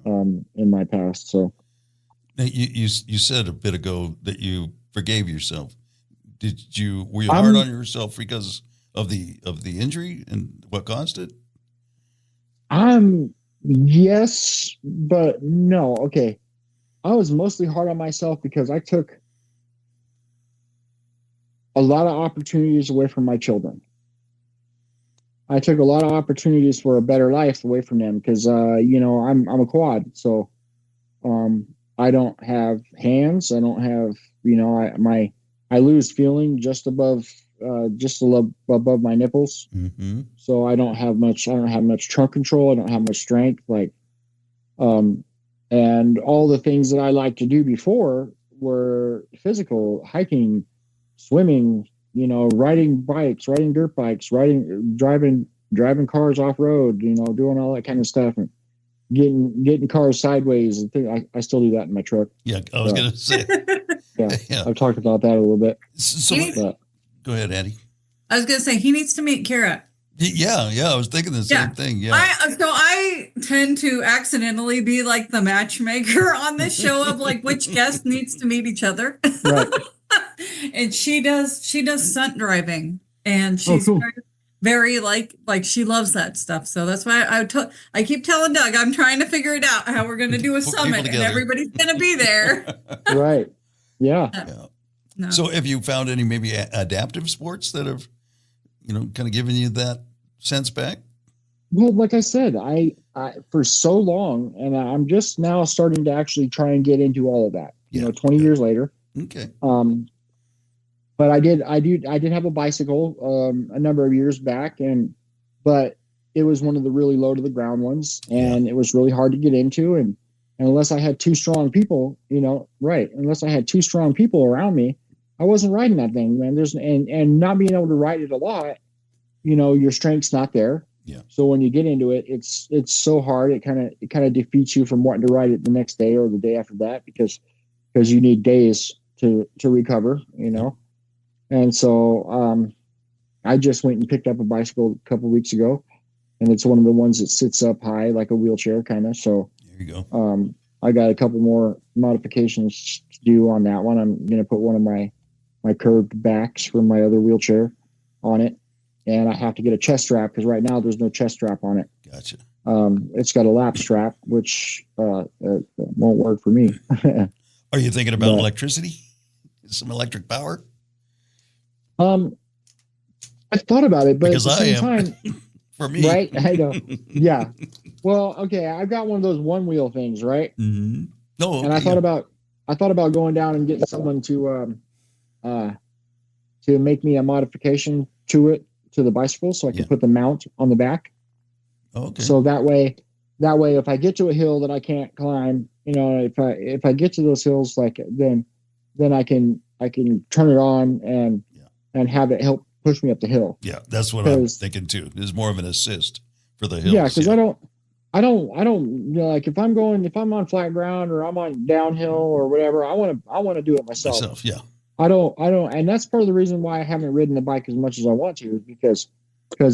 in my past. So now, you said a bit ago that you forgave yourself. Were you hard on yourself because of the injury and what caused it? Yes, but no. Okay. I was mostly hard on myself because I took a lot of opportunities away from my children. I took a lot of opportunities for a better life away from them because, I'm a quad. So, I don't have hands. I don't have, I lose feeling just above just a little above my nipples. Mm-hmm. So I don't have much trunk control. I don't have much strength. And all the things that I liked to do before were physical: hiking, swimming, riding bikes, riding dirt bikes, driving cars off road, doing all that kind of stuff, and getting cars sideways and things. I still do that in my truck. Yeah, I was going to say. Yeah, I've talked about that a little bit. So go ahead, Andy. I was going to say, he needs to meet Kara. Yeah, I was thinking the same thing. Yeah. I tend to accidentally be like the matchmaker on this show of like which guest needs to meet each other. Right. And she does stunt driving, and she's very like she loves that stuff. So that's why I keep telling Doug I'm trying to figure it out how we're going to do a summit and everybody's going to be there. Right. Yeah. No. So have you found any maybe adaptive sports that have, kind of given you that sense back? Well, like I said, I for so long, and I'm just now starting to actually try and get into all of that. 20 years later. Okay. But I did have a bicycle a number of years back, but it was one of the really low to the ground ones, and it was really hard to get into, and unless I had two strong people, unless I had two strong people around me, I wasn't riding that thing, man. And not being able to ride it a lot, your strength's not there. Yeah. So when you get into it, it's so hard. It kind of defeats you from wanting to ride it the next day or the day after that, because you need days to recover, And so I just went and picked up a bicycle a couple of weeks ago, and it's one of the ones that sits up high like a wheelchair kind of. So there you go. I got a couple more modifications to do on that one. I'm going to put one of my curved backs from my other wheelchair on it, and I have to get a chest strap because right now there's no chest strap on it. Gotcha. It's got a lap strap, which won't work for me. Are you thinking about electricity? Some electric power? I thought about it, but because at the same time, for me, right? I know. Yeah. Well, okay. I've got one of those one wheel things, right? Mm-hmm. No. And I thought about going down and getting someone to make me a modification to the bicycle, so I can put the mount on the back. Okay. So that way, if I get to a hill that I can't climb, if I get to those hills, then I can turn it on and have it help push me up the hill. Yeah, that's what I'm thinking too. There's more of an assist for the hills. Yeah, because I don't like if I'm on flat ground or I'm on downhill or whatever, I want to do it myself. Yeah. I don't, and that's part of the reason why I haven't ridden the bike as much as I want to, is because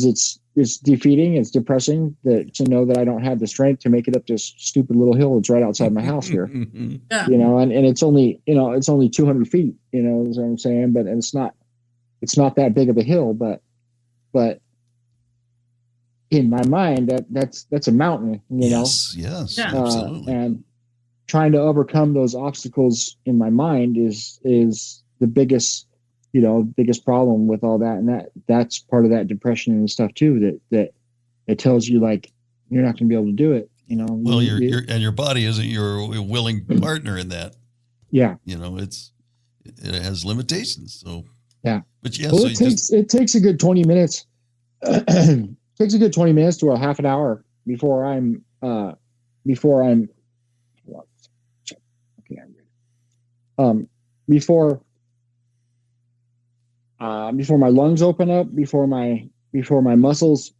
it's defeating, it's depressing to know that I don't have the strength to make it up this stupid little hill that's right outside my house here. Yeah. And it's only 200 feet, is what I'm saying, but it's not that big of a hill, but in my mind that's a mountain, Yes, Yeah. absolutely. And trying to overcome those obstacles in my mind is the biggest problem with all that. And that's part of that depression and stuff too, that it tells you like, you're not going to be able to do it. Well, your body isn't your willing partner in that. Yeah. It has limitations. So, yeah. But yeah, well, so it takes a good 20 minutes. Takes a good 20 minutes to a half an hour before I'm before my lungs open up, before my muscles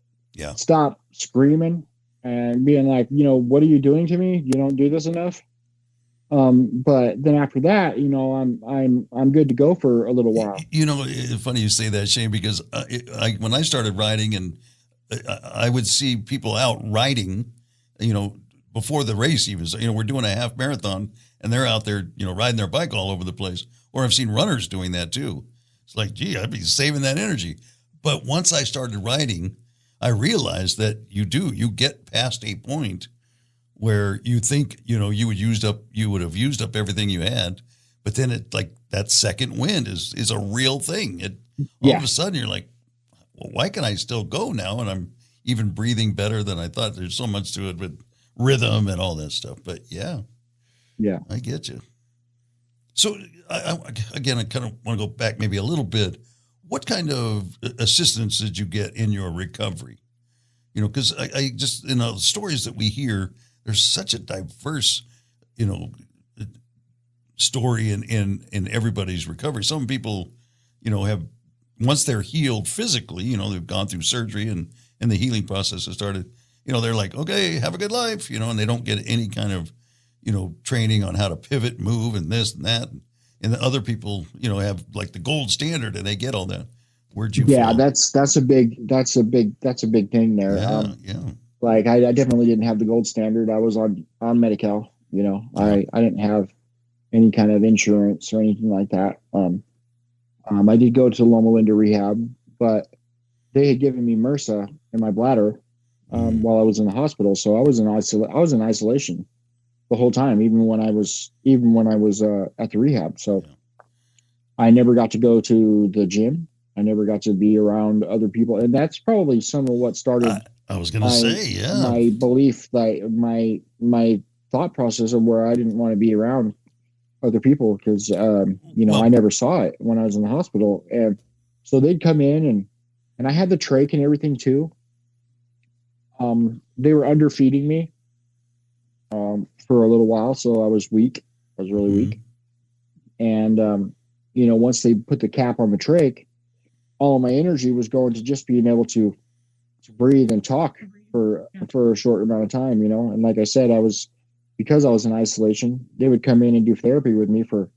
stop screaming and being like, what are you doing to me? You don't do this enough. But then after that, I'm good to go for a little while. It's funny you say that, Shane, because when I started riding, and I would see people out riding, before the race even. So, we're doing a half marathon and they're out there, riding their bike all over the place. Or I've seen runners doing that too. It's like, gee, I'd be saving that energy. But once I started riding, I realized that you get past a point where you think, you would have used up everything you had, but then it like that second wind is a real thing. All of a sudden you're like, well, why can I still go now? And I'm even breathing better than I thought. There's so much to it with rhythm and all that stuff. But yeah, I get you. So I kind of want to go back maybe a little bit. what kind of assistance did you get in your recovery? You know, because I just, you know, the stories that we hear, there's such a diverse, you know, story in everybody's recovery. Some people, you know, have, once they're healed physically, you know, they've gone through surgery and the healing process has started, you know, they're like, okay, have a good life, you know, and they don't get any kind of, you know, training on how to pivot, move, and this and that. And the other people, you know, have like the gold standard and they get all that. Where'd you Yeah, fall? that's a big thing there. Yeah. Like I definitely didn't have the gold standard. I was on Medi-Cal, you know. Yeah. I didn't have any kind of insurance or anything like that. I did go to Loma Linda rehab, but they had given me MRSA in my bladder while I was in the hospital. So I was in isolation the whole time, even when I was at the rehab. So I never got to go to the gym. I never got to be around other people, and that's probably some of what started. I was going to say, my belief, like my thought process of where I didn't want to be around other people because you know, I never saw it when I was in the hospital, and so they'd come in and I had the trach and everything too. They were underfeeding me for a little while, so I was weak. I was really weak, and you know, once they put the cap on the trach, all of my energy was going to just being able to breathe and talk for a short amount of time, you know. And like I said, because I was in isolation, they would come in and do therapy with me for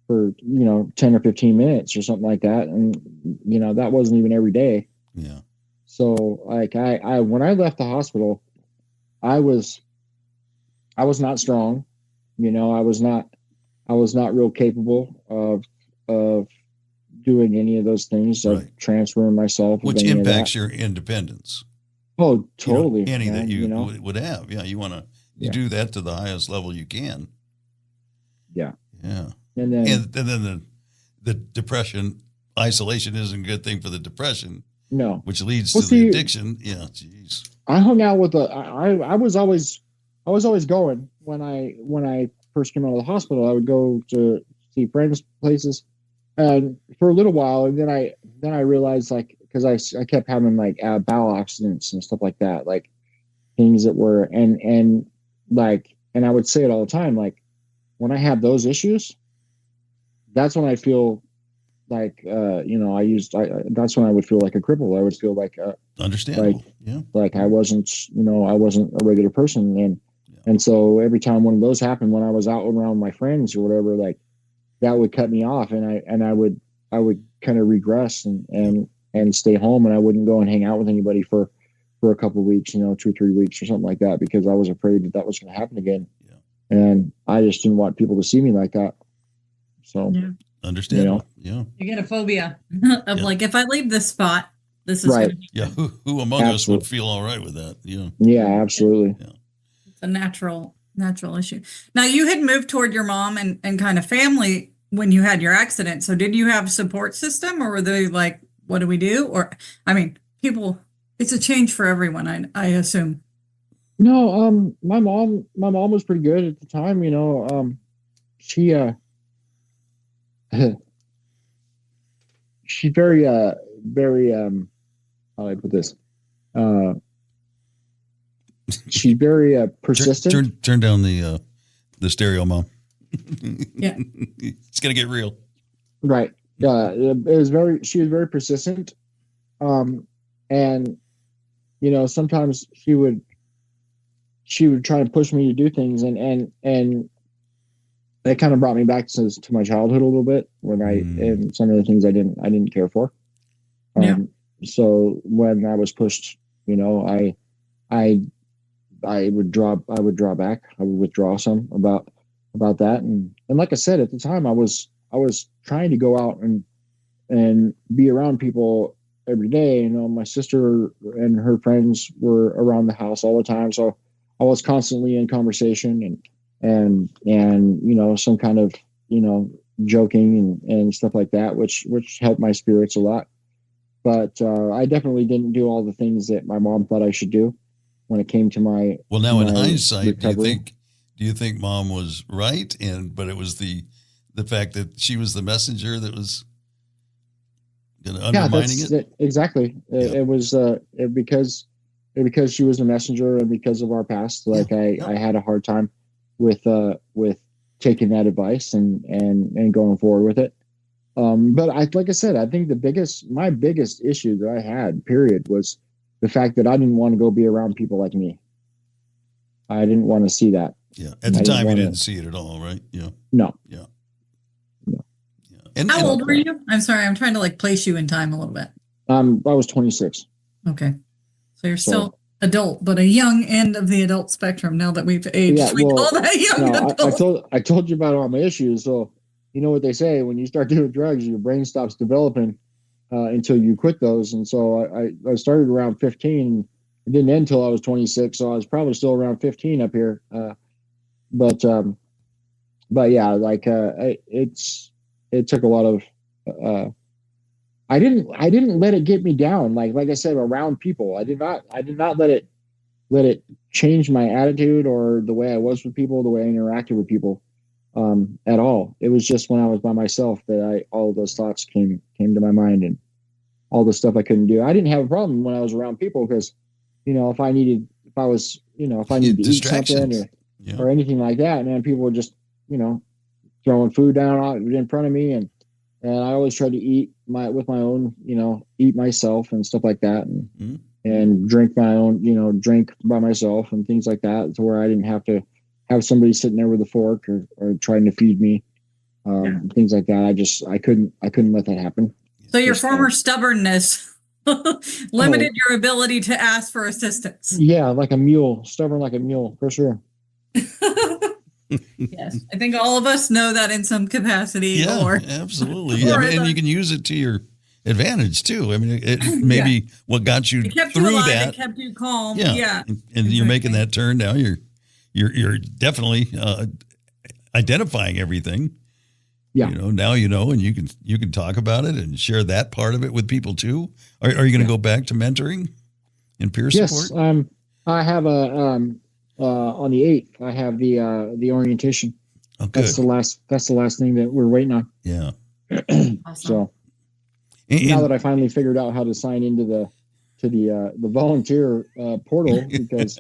you know, 10 or 15 minutes or something like that. And, you know, that wasn't even every day. Yeah. So like I when I left the hospital, I was not strong, you know. I was not real capable of doing any of those things, of transferring myself, which impacts your independence. Oh, totally. You know, any man, that you know? would have. Yeah, you want to do that to the highest level you can. Yeah. Yeah. And then the depression, isolation isn't a good thing for the depression. No. Which leads to the addiction. Yeah, jeez. I hung out with I was always going when I first came out of the hospital. I would go to see friends' places, and for a little while, and then I realized, like, because I kept having like bowel accidents and stuff like that, like things that were and I would say it all the time, like when I have those issues, that's when I feel like you know, that's when I would feel like a cripple. I would feel like understandable, like I wasn't a regular person, and so every time one of those happened, when I was out around my friends or whatever, like that would cut me off, and I would kind of regress and stay home, and I wouldn't go and hang out with anybody for a couple of weeks, you know, 2 or 3 weeks or something like that, because I was afraid that was going to happen again. And I just didn't want people to see me like that. So understandable. You know? You get a phobia of like, if I leave this spot, this is right. Gonna be Who among us would feel all right with that? Yeah, absolutely. Yeah. It's a natural issue. Now, you had moved toward your mom and kind of family when you had your accident. So did you have a support system, or were they like, what do we do? Or, I mean, people, it's a change for everyone, I assume. No, my mom was pretty good at the time, you know. She she's very how do I put this? She's very persistent. Turn down the stereo, Mom. Yeah. It's gonna get real. Right. She was very persistent. And you know, sometimes she would try and push me to do things, and that kind of brought me back to my childhood a little bit, when and some of the things I didn't care for. So when I was pushed, you know, I would draw back. I would withdraw some about that, and like I said, at the time I was trying to go out and be around people every day. You know, my sister and her friends were around the house all the time, so I was constantly in conversation and you know, some kind of, you know, joking and stuff like that, which helped my spirits a lot. But I definitely didn't do all the things that my mom thought I should do when it came to my now in hindsight, recovery. do you think Mom was right, but it was the fact that she was the messenger that was undermining it. Exactly. It was because she was a messenger and because of our past. Like I had a hard time with taking that advice and going forward with it. But like I said, I think my biggest issue that I had, period, was the fact that I didn't want to go be around people like me. I didn't want to see that. Yeah. At the time, you didn't see it at all, right? Yeah. No. Yeah. No. Yeah. How old were you? I'm sorry. I'm trying to place you in time a little bit. I was 26. Okay. So you're still adult, but a young end of the adult spectrum now that we've aged. Yeah, we call that young adult. I told you about all my issues. So you know what they say, when you start doing drugs, your brain stops developing until you quit those. And so I started around 15. It didn't end until I was 26. So I was probably still around 15 up here. But yeah, like it took a lot of, I didn't let it get me down. Like I said, around people, I did not let it change my attitude or the way I was with people, the way I interacted with people, at all. It was just when I was by myself that all of those thoughts came to my mind, and all the stuff I couldn't do. I didn't have a problem when I was around people because, if I needed to eat something or anything like that, man, people were just, throwing food down in front of me, and I always tried to eat with my own, eat myself and stuff like that, and drink my own, drink by myself and things like that, to where I didn't have to have somebody sitting there with a fork or trying to feed me, things like that. I couldn't let that happen. So your former stubbornness limited your ability to ask for assistance. Yeah, like a mule, stubborn like a mule, for sure. Yes, I think all of us know that in some capacity. Yeah, absolutely. And you can use it to your advantage too. I mean, it maybe what got you through that. It kept you calm. Yeah. And you're making that turn now. You're definitely identifying everything. Yeah. Now and you can talk about it and share that part of it with people too. Are you going to go back to mentoring and peer support? Yes. I have on the 8th, I have the orientation. Oh, good. That's the last thing that we're waiting on. Yeah. Awesome. So now that I finally figured out how to sign into the volunteer portal, because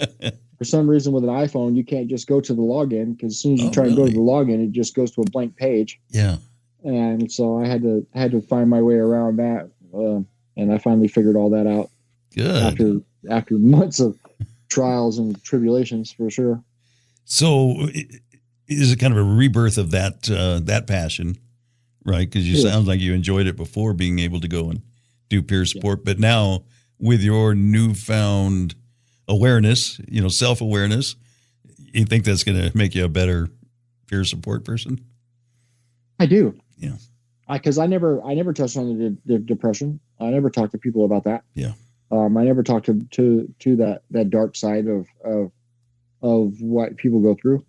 for some reason with an iPhone, you can't just go to the login, because as soon as you try and go to the login, it just goes to a blank page. Yeah. And so I had to find my way around that. And I finally figured all that out. Good. After months of trials and tribulations, for sure. So is it kind of a rebirth of that passion, right? Because you sound like you enjoyed it before, being able to go and do peer support, but now with your newfound awareness, self-awareness, you think that's going to make you a better peer support person? I do. Yeah. Because I never touched on the depression. I never talked to people about that. Yeah. I never talked to that dark side of what people go through.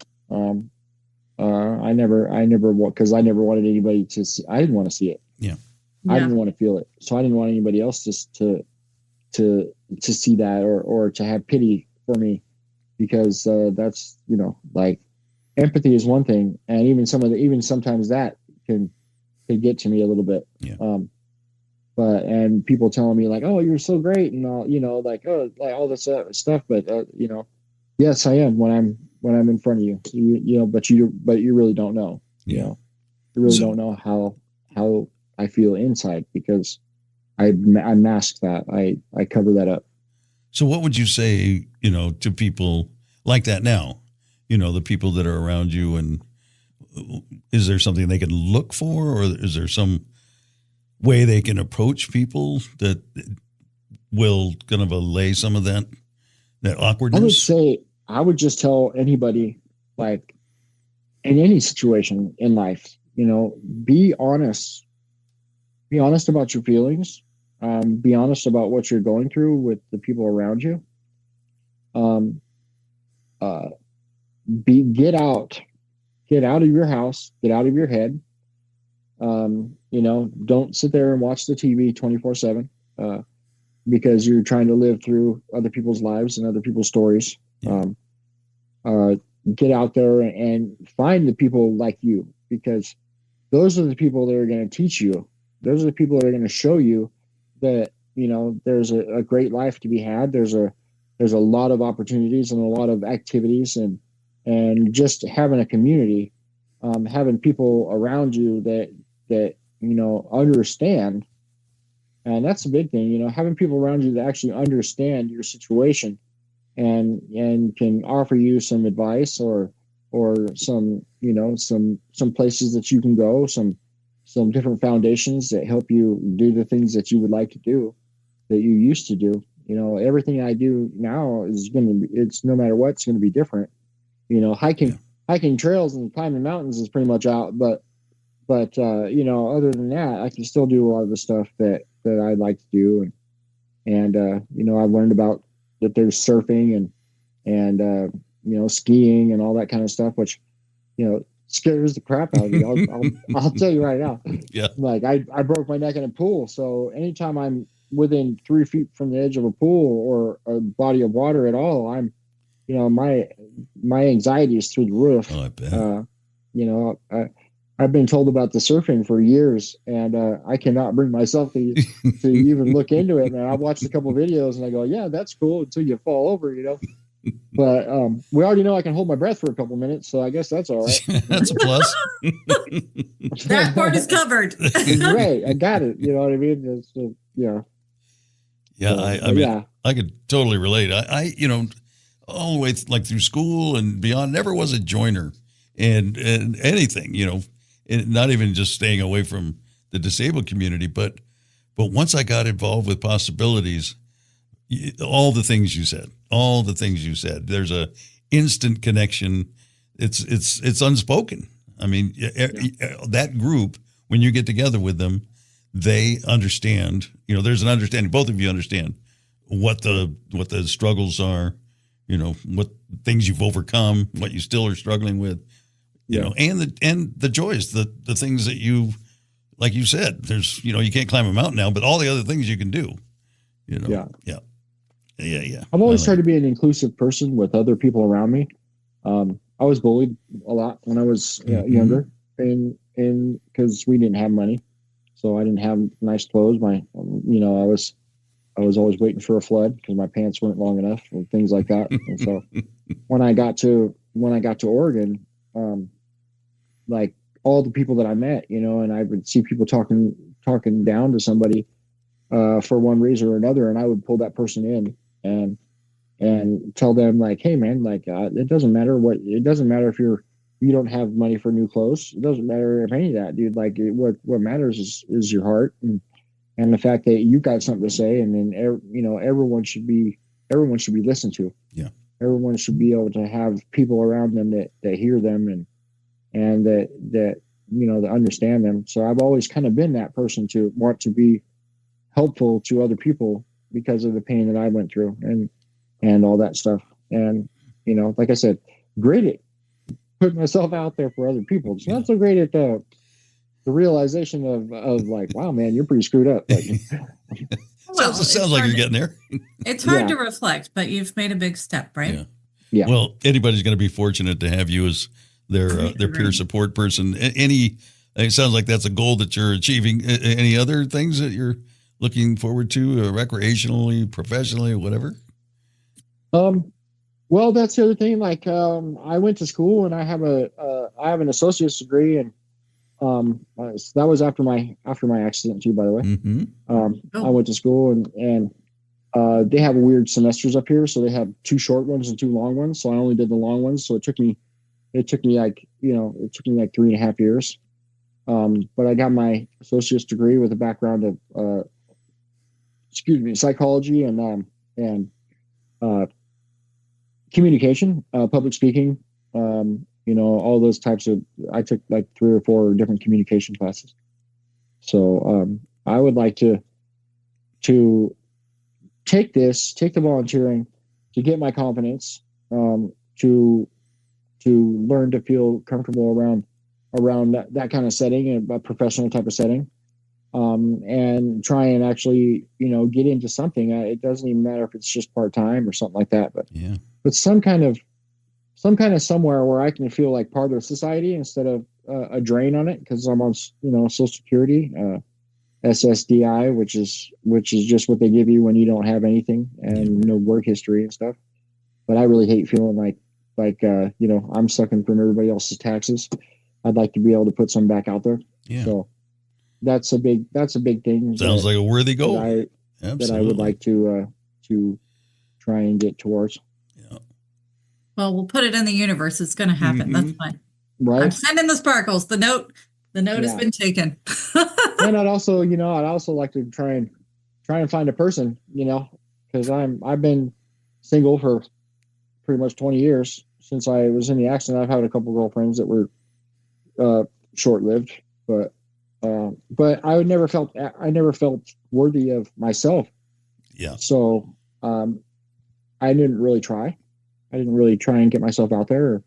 I never because I never wanted anybody to see. I didn't want to see it. Yeah. I didn't want to feel it. So I didn't want anybody else to see that or to have pity for me, because that's, like, empathy is one thing. And even sometimes that can get to me a little bit. Yeah. And people telling me like, "Oh, you're so great," and all, like all this stuff. But yes, I am when I'm in front of you. But you really don't know. You really don't know how I feel inside, because I mask that. I cover that up. So what would you say, to people like that now? The people that are around you, and is there something they can look for, or is there some way they can approach people that will kind of allay some of that awkwardness? I would say I would just tell anybody, like, in any situation in life, be honest. Be honest about your feelings. Be honest about what you're going through with the people around you. Get out of your house, get out of your head. Don't sit there and watch the TV 24/7, because you're trying to live through other people's lives and other people's stories. Get out there and find the people like you, because those are the people that are going to teach you the people that are going to show you that, you know, there's a great life to be had. There's a lot of opportunities and a lot of activities, and just having a community, having people around you that, you know, understand. And that's a big thing, you know, having people around you that actually understand your situation and can offer you some advice or some, you know, some places that you can go, some different foundations that help you do the things that you would like to do, that you used to do. You know, everything I do now is it's no matter what, it's going to be different. You know, hiking trails and climbing mountains is pretty much out, but you know, other than that, I can still do a lot of the stuff that I'd like to do. And you know, I've learned about that there's surfing and you know, skiing and all that kind of stuff, which, you know, scares the crap out of me. I'll tell you right now. Yeah. Like I broke my neck in a pool. So anytime I'm within 3 feet from the edge of a pool or a body of water at all, I'm, you know, my anxiety is through the roof. Oh, I bet. You know, I've been told about the surfing for years, and I cannot bring myself to even look into it. Man, I've watched a couple of videos and I go, yeah, that's cool until you fall over, you know. But we already know I can hold my breath for a couple minutes, so I guess that's all right. That's a plus. That part is covered. Right, I got it. You know what I mean? It's, yeah. Yeah, I mean, I could totally relate. I you know, all the way like through school and beyond, never was a joiner and anything, you know, and not even just staying away from the disabled community, but once I got involved with possibilities, all the things you said, there's a instant connection. It's unspoken. I mean, that group, when you get together with them, they understand, you know, there's an understanding. Both of you understand what the struggles are, you know, what things you've overcome, what you still are struggling with, you know, and the joys, the things that you, like you said, there's, you know, you can't climb a mountain now, but all the other things you can do, you know. Yeah. I've always tried to be an inclusive person with other people around me. I was bullied a lot when I was younger, and because we didn't have money, so I didn't have nice clothes. I was always waiting for a flood because my pants weren't long enough and things like that. And so when I got to Oregon, like all the people that I met, you know, and I would see people talking down to somebody for one reason or another, and I would pull that person in and tell them like, hey man, like it doesn't matter if you don't have money for new clothes. It doesn't matter if any of that, dude. Like what matters is your heart and the fact that you got something to say, and then you know, everyone should be listened to. Yeah, everyone should be able to have people around them that hear them and that you know, that understand them. So I've always kind of been that person to want to be helpful to other people because of the pain that I went through and all that stuff. And you know, like I said, great at putting myself out there for other people. It's not so great at the realization of like, wow, man, you're pretty screwed up. Like, well, sounds like you're getting there. It's hard to reflect, but you've made a big step, right? Yeah. Well, anybody's going to be fortunate to have you as their peer support person. It sounds like that's a goal that you're achieving. Any other things that you're looking forward to, recreationally, professionally, whatever? Well, that's the other thing. Like, I went to school and I have an associate's degree, and so that was after my accident too, by the way. Mm-hmm. I went to school and they have weird semesters up here, so they have 2 short ones and 2 long ones. So I only did the long ones, so it took me like 3.5 years. But I got my associate's degree with a background of psychology and communication, public speaking, you know, all those types of, I took like 3 or 4 different communication classes. So I would like to take the volunteering to get my confidence, to learn to feel comfortable around that kind of setting, a professional type of setting, and try and actually, you know, get into something. It doesn't even matter if it's just part-time or something like that, but some kind of somewhere where I can feel like part of society instead of a drain on it, because I'm on, you know, Social Security, SSDI, which is just what they give you when you don't have anything and no work history and stuff. But I really hate feeling like I'm sucking from everybody else's taxes. I'd like to be able to put some back out there. Yeah. So that's a big thing. Sounds like a worthy goal. That I would like to try and get towards. Yeah. Well, we'll put it in the universe. It's going to happen. That's fine. Right. I'm sending the sparkles. The note has been taken. And I'd also like to try and find a person, because I've been single for pretty much 20 years since I was in the accident. I've had a couple girlfriends that were short-lived, but I never felt worthy of myself. Yeah. So I didn't really try. I didn't really try and get myself out there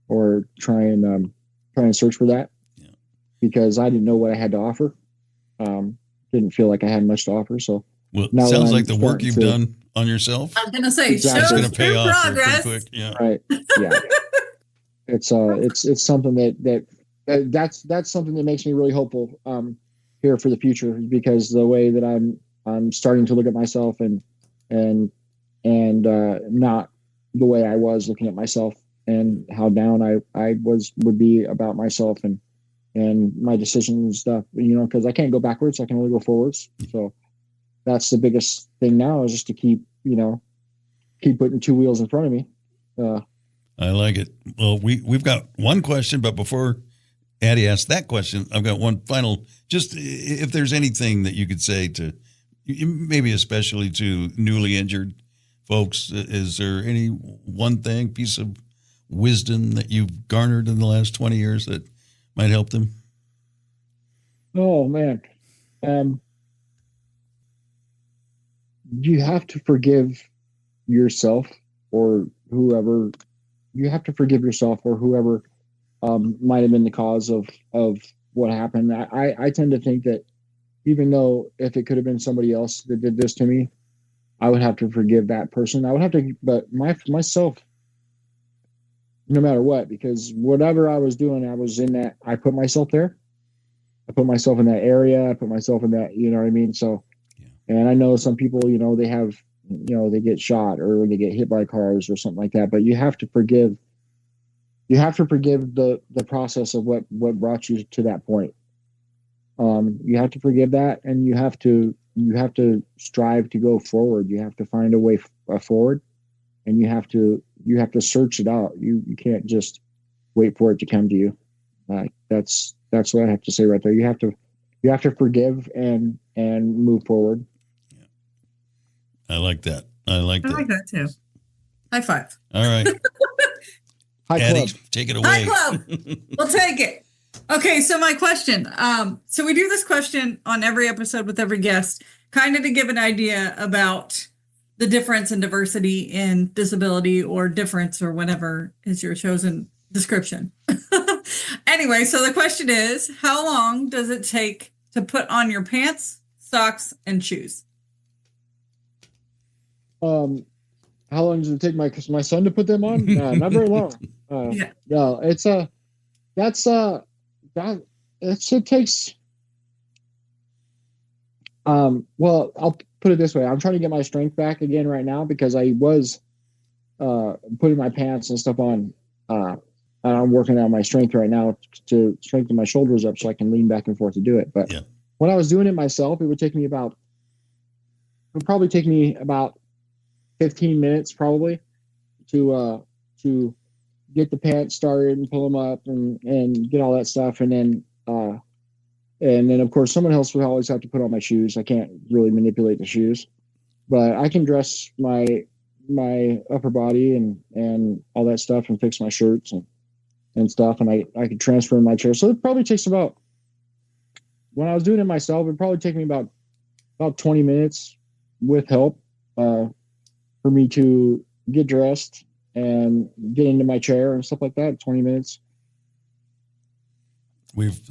or try and search for that. Yeah. Because I didn't know what I had to offer. Didn't feel like I had much to offer. So well, it sounds like the work you've done on yourself. I was going to say, exactly. shows going to pay off progress. pretty quick. Yeah. Right. Yeah. It's something that's something that makes me really hopeful here for the future, because the way that I'm starting to look at myself and not the way I was looking at myself, and how down I would be about myself and my decisions and stuff, because I can't go backwards. I can only go forwards. So that's the biggest thing now, is just to keep putting two wheels in front of me. I like it. Well, we've got one question, but before Addie asks that question, I've got one final, just if there's anything that you could say to, maybe especially to newly injured folks, is there any one thing, piece of wisdom that you've garnered in the last 20 years that might help them? Oh man. You have to forgive yourself or whoever might have been the cause of what happened. I tend to think that even though if it could have been somebody else that did this to me, I would have to forgive that person. I would have to, but myself, no matter what, because whatever I was doing, I was in that, I put myself there. I put myself in that area. I put myself in that, you know what I mean? So, and I know some people, they have, they get shot or they get hit by cars or something like that, but you have to forgive the process of what brought you to that point. You have to forgive that, and you have to strive to go forward. You have to find a way forward, and you have to search it out. You can't just wait for it to come to you. That's what I have to say right there. You have to forgive and move forward. Yeah. I like that. I like that too. High five. All right. High Addie, club. take it away. High club. We'll take it. Okay, so my question. So we do this question on every episode with every guest, kind of to give an idea about the difference and diversity in disability or difference or whatever is your chosen description. Anyway, so the question is, how long does it take to put on your pants, socks, and shoes? How long does it take my son to put them on? Not very long. Yeah. No, it takes. Well, I'll put it this way. I'm trying to get my strength back again right now, because I was putting my pants and stuff on. I'm working on my strength right now to strengthen my shoulders up so I can lean back and forth to do it. But when I was doing it myself, it would probably take me about 15 minutes probably to get the pants started and pull them up and get all that stuff. And then of course someone else would always have to put on my shoes. I can't really manipulate the shoes, but I can dress my upper body and all that stuff and fix my shirts and stuff. And I could transfer in my chair. So it probably takes about, when I was doing it myself, it'd probably take me about 20 minutes with help, for me to get dressed and get into my chair and stuff like that. 20 minutes.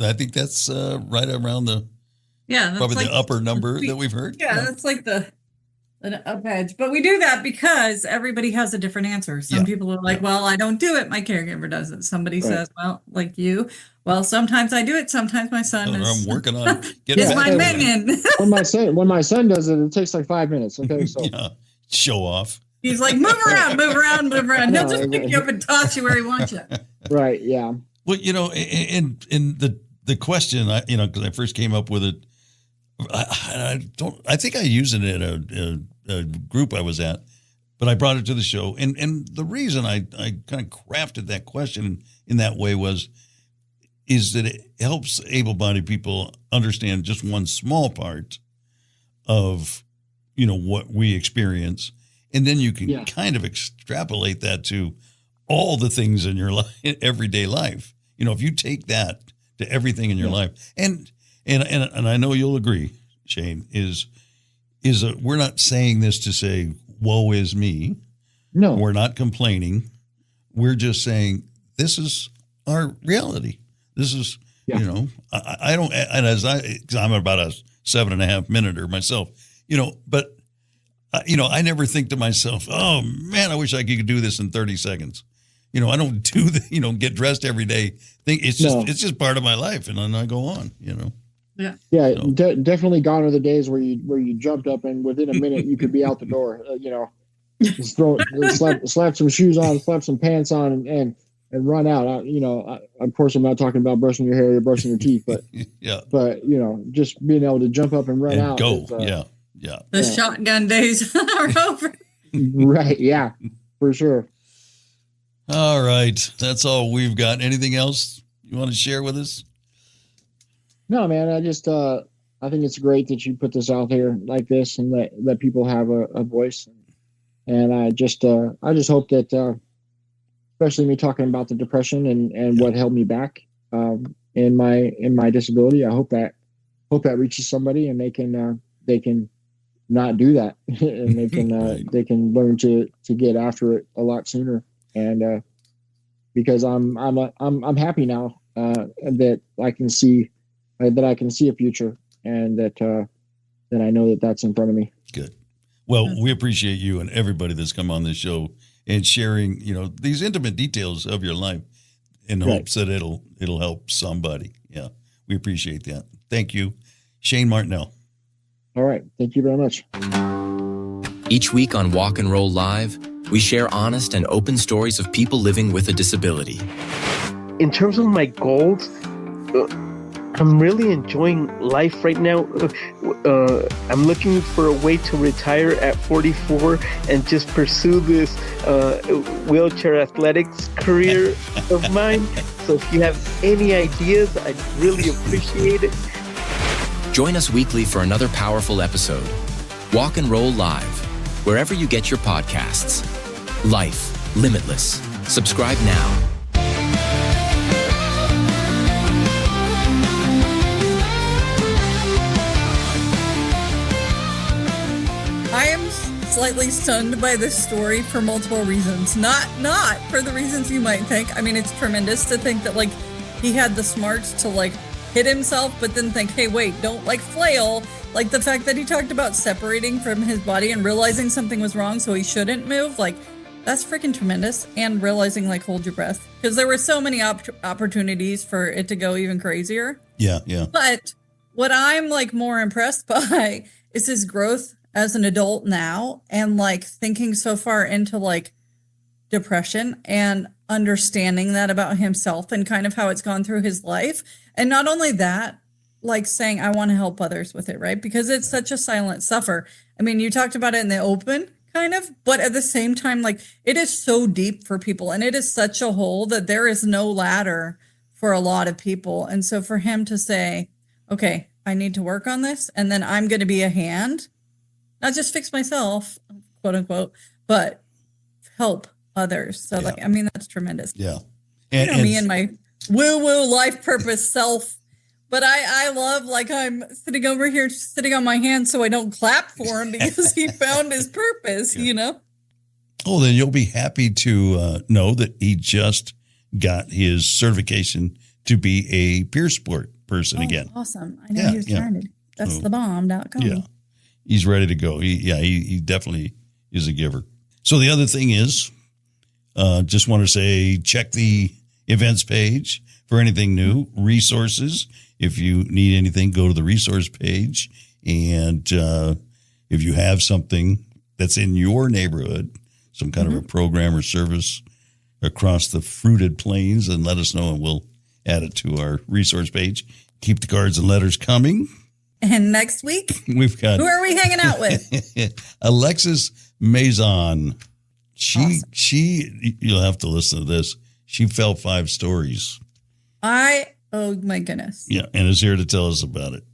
I think that's right around that's probably like the upper number that we've heard. Yeah, that's like the a veg. But we do that because everybody has a different answer. Some people are like, well, I don't do it. My caregiver does it. Somebody says, well, like you, well, sometimes I do it. Sometimes my son I'm working on getting is my minion. when my son does it, it takes like 5 minutes. Okay. So show off. He's like, move around. He'll just pick you up and toss you where he wants you. Right. Yeah. Well, in the question, because I first came up with it, I think I used it at a group I was at, but I brought it to the show. And the reason I kind of crafted that question in that way is that it helps able-bodied people understand just one small part of, what we experience. And then you can kind of extrapolate that to all the things in your life, everyday life. If you take that to everything in your life, and I know you'll agree, Shane, is we're not saying this to say, woe is me. No. We're not complaining. We're just saying this is our reality. This is, I don't, and because I'm about a 7.5 minute myself, but I never think to myself, oh man, I wish I could do this in 30 seconds. I don't do the, get dressed every day. It's just part of my life. And then I go on, Yeah. So. Definitely gone are the days where you jumped up and within a minute you could be out the door, just slap some shoes on, slap some pants on and run out. Of course I'm not talking about brushing your hair or brushing your teeth, but but just being able to jump up and run out. Go. The shotgun days are over. Right. Yeah, for sure. All right. That's all we've got. Anything else you want to share with us? No, man. I just I think it's great that you put this out there like this and let people have a voice. And I just hope that especially me talking about the depression and what held me back in my disability, I hope that reaches somebody and they can not do that and they can learn to get after it a lot sooner. And because I'm happy now that I can see a future and that I know that that's in front of me. Good. Well, we appreciate you and everybody that's come on this show and sharing, these intimate details of your life in hopes that it'll help somebody. Yeah. We appreciate that. Thank you. Shane Martinell. All right. Thank you very much. Each week on Walk and Roll Live, we share honest and open stories of people living with a disability. In terms of my goals, I'm really enjoying life right now. I'm looking for a way to retire at 44 and just pursue this wheelchair athletics career of mine. So if you have any ideas, I'd really appreciate it. Join us weekly for another powerful episode. Walk and Roll Live, wherever you get your podcasts. Life Limitless. Subscribe now. I am slightly stunned by this story for multiple reasons. Not for the reasons you might think. I mean, it's tremendous to think that he had the smarts to hit himself, but then think, hey, wait, don't flail. Like the fact that he talked about separating from his body and realizing something was wrong, so he shouldn't move. That's freaking tremendous. And realizing, hold your breath, because there were so many opportunities for it to go even crazier. Yeah. But what I'm more impressed by is his growth as an adult now, and thinking so far into depression and understanding that about himself and kind of how it's gone through his life. And not only that, saying, I want to help others with it, right? Because it's such a silent suffer. I mean, you talked about it in the open kind of, but at the same time, it is so deep for people and it is such a hole that there is no ladder for a lot of people. And so for him to say, okay, I need to work on this, and then I'm going to be a hand, not just fix myself, quote unquote, but help others. So that's tremendous. Yeah. And me and my woo life purpose self. But I love, I'm sitting over here, sitting on my hands so I don't clap for him because he found his purpose, Oh, then you'll be happy to know that he just got his certification to be a peer sport person again. Awesome. I know he was trying to. That's thebomb.com. Yeah. he's ready to go. He definitely is a giver. So the other thing is, just want to say, check the events page for anything new, resources. If you need anything, go to the resource page. And if you have something that's in your neighborhood, some kind of a program or service across the fruited plains, and let us know, and we'll add it to our resource page. Keep the cards and letters coming. And next week, we've got, who are we hanging out with? Alexis Maison. She, you'll have to listen to this. She fell 5 stories. Oh my goodness. Yeah, and is here to tell us about it.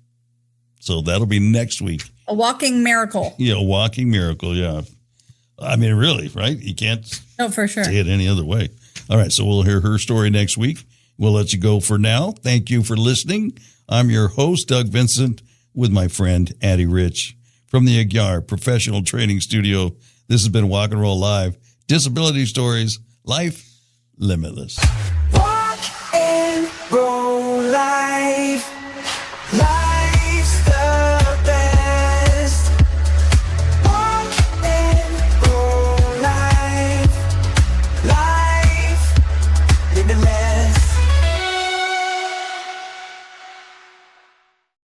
So that'll be next week. A walking miracle. Yeah, a walking miracle. Yeah. I mean, really, right? You can't for sure. say it any other way. All right, so we'll hear her story next week. We'll let you go for now. Thank you for listening. I'm your host, Doug Vincent, with my friend, Addie Rich, from the Aguiar Professional Training Studio. This has been Walk and Roll Live. Disability Stories, Life Limitless. Walk and roll live.